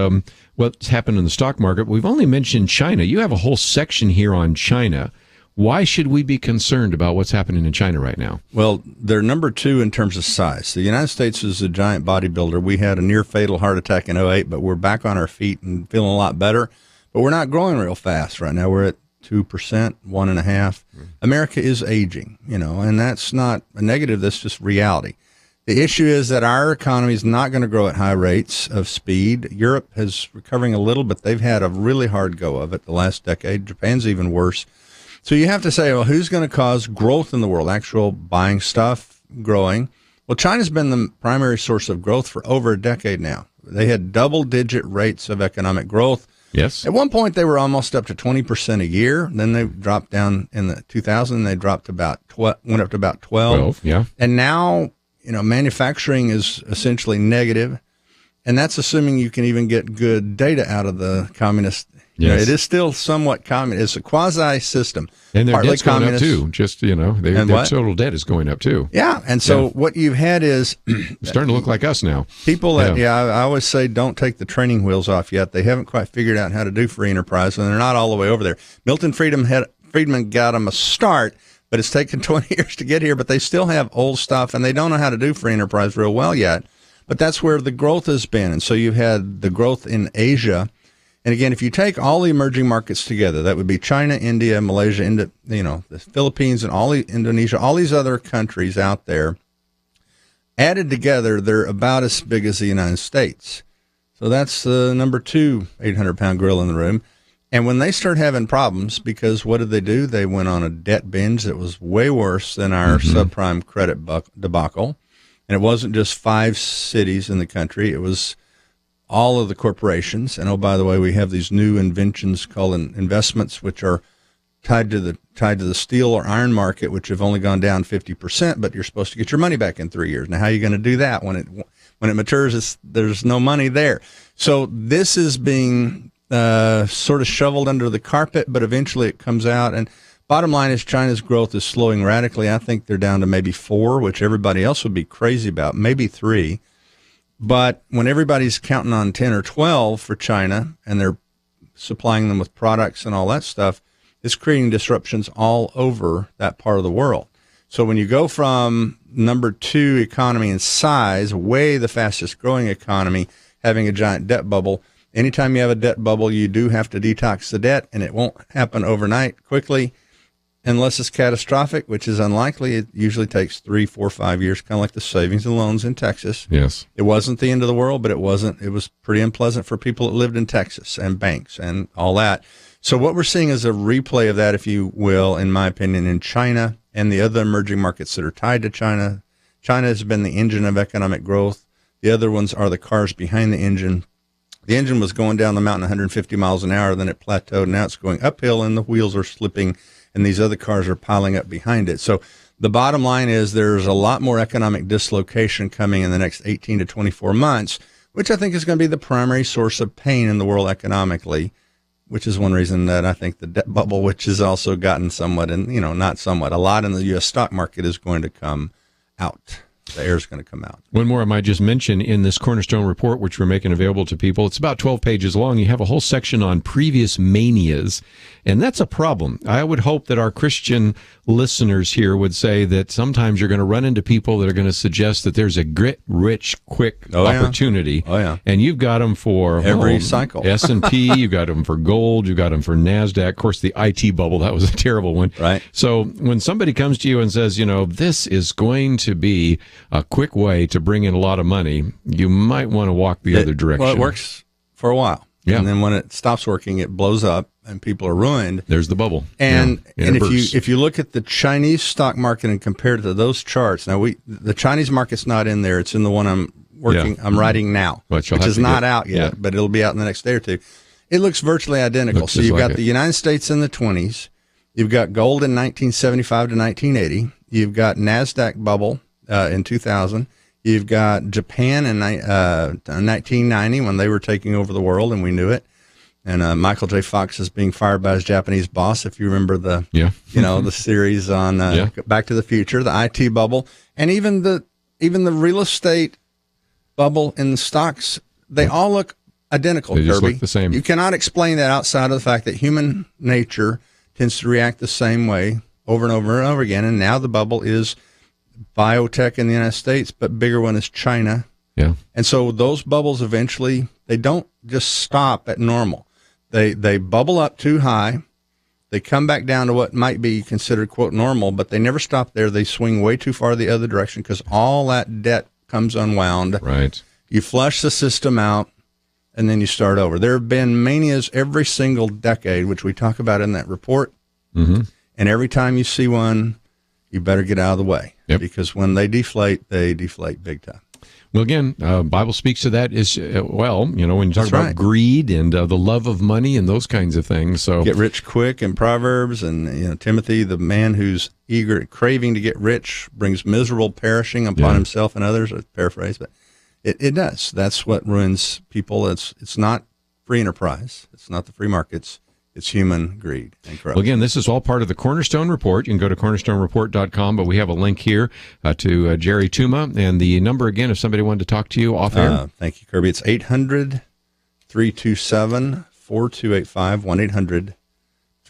what's happened in the stock market. We've only mentioned China. You have a whole section here on China. Why should we be concerned about what's happening in China right now? Well, they're number 2 in terms of size. The United States is a giant bodybuilder. We had a near-fatal heart attack in 2008, but we're back on our feet and feeling a lot better. But we're not growing real fast right now. We're at 2%, 1.5%. America is aging, and that's not a negative. That's just reality. The issue is that our economy is not going to grow at high rates of speed. Europe is recovering a little, but they've had a really hard go of it the last decade. Japan's even worse. So you have to say, well, who's going to cause growth in the world, actual buying stuff, growing? Well, China's been the primary source of growth for over a decade now. They had double-digit rates of economic growth. Yes. At one point, they were almost up to 20% a year. Then they dropped down in the 2000. They dropped about went up to about 12. Yeah. And now, manufacturing is essentially negative, and that's assuming you can even get good data out of the communist. Yes. It is still somewhat communist. It's a quasi system. And their Partly debt's going up communist. too. Just, their total debt is going up too. Yeah. And so what you've had is It's starting to look like us now. people that, I always say don't take the training wheels off yet. They haven't quite figured out how to do free enterprise, and they're not all the way over there. Milton Friedman got them a start, but it's taken 20 years to get here, but they still have old stuff, and they don't know how to do free enterprise real well yet. But that's where the growth has been. And so you've had the growth in Asia. And again, if you take all the emerging markets together, that would be China, India, Malaysia, the Philippines, and Indonesia, all these other countries out there, added together, they're about as big as the United States. So that's the number 2 800-pound gorilla in the room. And when they start having problems, because what did they do? They went on a debt binge that was way worse than our subprime credit debacle. And it wasn't just 5 cities in the country. It was all of the corporations. And, oh, by the way, we have these new inventions called investments, which are tied to the steel or iron market, which have only gone down 50%, but you're supposed to get your money back in 3 years. Now, how are you going to do that when it matures? There's no money there. So this is being sort of shoveled under the carpet, but eventually it comes out. And bottom line is China's growth is slowing radically. I think they're down to maybe 4, which everybody else would be crazy about, maybe 3. But when everybody's counting on 10 or 12 for China and they're supplying them with products and all that stuff, it's creating disruptions all over that part of the world. So when you go from number 2 economy in size, way the fastest growing economy, having a giant debt bubble, anytime you have a debt bubble, you do have to detox the debt, and it won't happen overnight quickly unless it's catastrophic, which is unlikely. It usually takes 3, 4, 5 years, kind of like the savings and loans in Texas. Yes. It wasn't the end of the world, but it was pretty unpleasant for people that lived in Texas and banks and all that. So what we're seeing is a replay of that, if you will, in my opinion, in China and the other emerging markets that are tied to China. China has been the engine of economic growth. The other ones are the cars behind the engine. The engine was going down the mountain 150 miles an hour, then it plateaued. Now it's going uphill, and the wheels are slipping, and these other cars are piling up behind it. So the bottom line is there's a lot more economic dislocation coming in the next 18 to 24 months, which I think is going to be the primary source of pain in the world economically, which is one reason that I think the debt bubble, which has also gotten somewhat, and not somewhat, a lot in the U.S. stock market is going to come out. The air is going to come out. One more I might just mention in this Cornerstone report, which we're making available to people. It's about 12 pages long. You have a whole section on previous manias, and that's a problem. I would hope that our Christian listeners here would say that sometimes you're going to run into people that are going to suggest that there's a rich, quick opportunity. Oh, yeah. And you've got them for every cycle. S&P, you've got them for gold, you've got them for NASDAQ. Of course, the IT bubble, that was a terrible one. Right. So when somebody comes to you and says, this is going to be a quick way to bring in a lot of money, you might want to walk the other direction. Well, it works for a while. Yeah. And then when it stops working, it blows up and people are ruined. There's the bubble. And if you look at the Chinese stock market and compare it to those charts, now the Chinese market's not in there. It's in the one I'm writing now, which is not out yet, but it'll be out in the next day or two. It looks virtually identical. So you've got the United States in the 20s. You've got gold in 1975 to 1980. You've got NASDAQ bubble in 2000. You've got Japan in 1990 when they were taking over the world, and we knew it. And Michael J. Fox is being fired by his Japanese boss, if you remember the the series on Back to the Future, the IT bubble, and even the real estate bubble in the stocks. They all look identical. They just Kerby. look the same. You cannot explain that outside of the fact that human nature tends to react the same way over and over and over again. And now the bubble is biotech in the United States, but bigger one is China. Yeah. And so those bubbles eventually, they don't just stop at normal. They bubble up too high, They come back down to what might be considered, quote, normal, but they never stop there. They swing way too far the other direction because all that debt comes unwound. Right. You flush the system out, and then you start over. There have been manias every single decade, which we talk about in that report. Mm-hmm. And every time you see one, you better get out of the way. Yep. Because when they deflate big time. Well, again, Bible speaks to that when you talk That's about right. greed and the love of money and those kinds of things. So Get rich quick in Proverbs, and Timothy, the man who's eager, craving to get rich, brings miserable perishing upon himself and others. I paraphrase, but it does. That's what ruins people. It's not free enterprise. It's not the free markets. It's human greed and corruption. Well, again, this is all part of the Cornerstone Report. You can go to cornerstonereport.com, but we have a link here to Jerry Tuma. And the number, again, if somebody wanted to talk to you off air. Thank you, Kerby. It's 800-327-4285,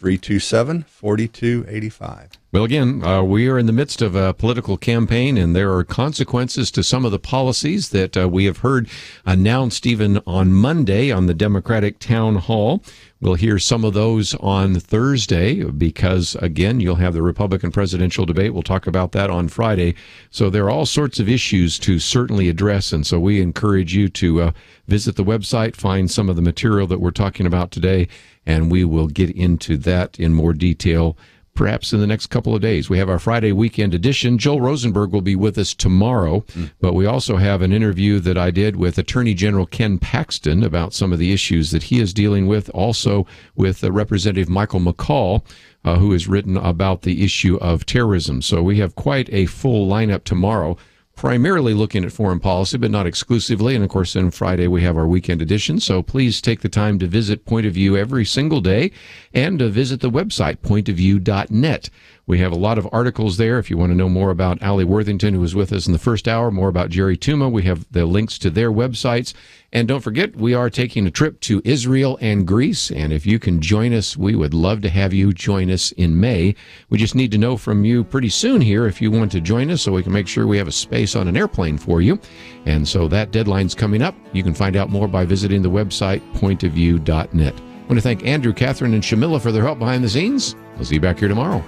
1-800-327-4285. Well, again, we are in the midst of a political campaign, and there are consequences to some of the policies that we have heard announced even on Monday on the Democratic Town Hall. We'll hear some of those on Thursday because, again, you'll have the Republican presidential debate. We'll talk about that on Friday. So there are all sorts of issues to certainly address, and so we encourage you to visit the website, find some of the material that we're talking about today, and we will get into that in more detail perhaps in the next couple of days. We have our Friday weekend edition. Joel Rosenberg will be with us tomorrow, but we also have an interview that I did with Attorney General Ken Paxton about some of the issues that he is dealing with, also with Representative Michael McCall, who has written about the issue of terrorism. So we have quite a full lineup tomorrow, primarily looking at foreign policy, but not exclusively. And, of course, on Friday we have our weekend edition. So please take the time to visit Point of View every single day and visit the website, pointofview.net. We have a lot of articles there. If you want to know more about Alli Worthington, who was with us in the first hour, more about Jerry Tuma, we have the links to their websites. And don't forget, we are taking a trip to Israel and Greece. And if you can join us, we would love to have you join us in May. We just need to know from you pretty soon here if you want to join us so we can make sure we have a space on an airplane for you. And so that deadline's coming up. You can find out more by visiting the website, pointofview.net. I want to thank Andrew, Catherine, and Shamila for their help behind the scenes. I'll see you back here tomorrow.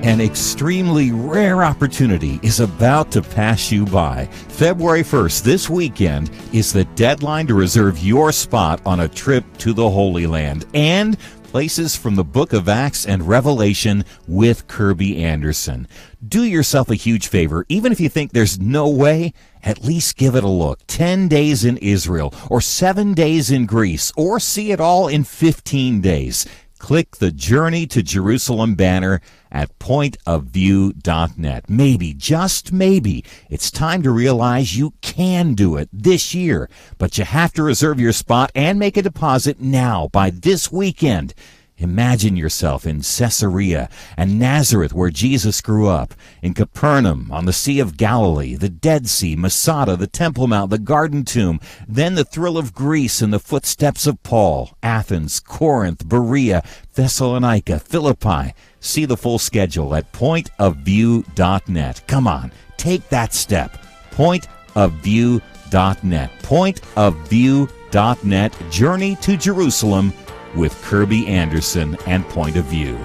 An extremely rare opportunity is about to pass you by. February 1st, this weekend, is the deadline to reserve your spot on a trip to the Holy Land and places from the book of Acts and Revelation with Kerby Anderson. Do yourself a huge favor. Even if you think there's no way, at least give it a look. 10 days in Israel, or 7 days in Greece, or see it all in 15 days. Click the Journey to Jerusalem banner at pointofview.net. Maybe, just maybe, it's time to realize you can do it this year. But you have to reserve your spot and make a deposit now by this weekend. Imagine yourself in Caesarea and Nazareth, where Jesus grew up, in Capernaum, on the Sea of Galilee, the Dead Sea, Masada, the Temple Mount, the Garden Tomb, then the thrill of Greece in the footsteps of Paul, Athens, Corinth, Berea, Thessalonica, Philippi. See the full schedule at pointofview.net. Come on, take that step. Pointofview.net. Pointofview.net. Journey to Jerusalem with Kerby Anderson and Point of View.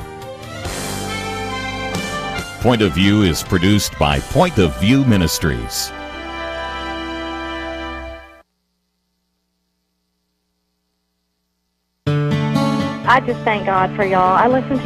Point of View is produced by Point of View Ministries. I just thank God for y'all. I listen to you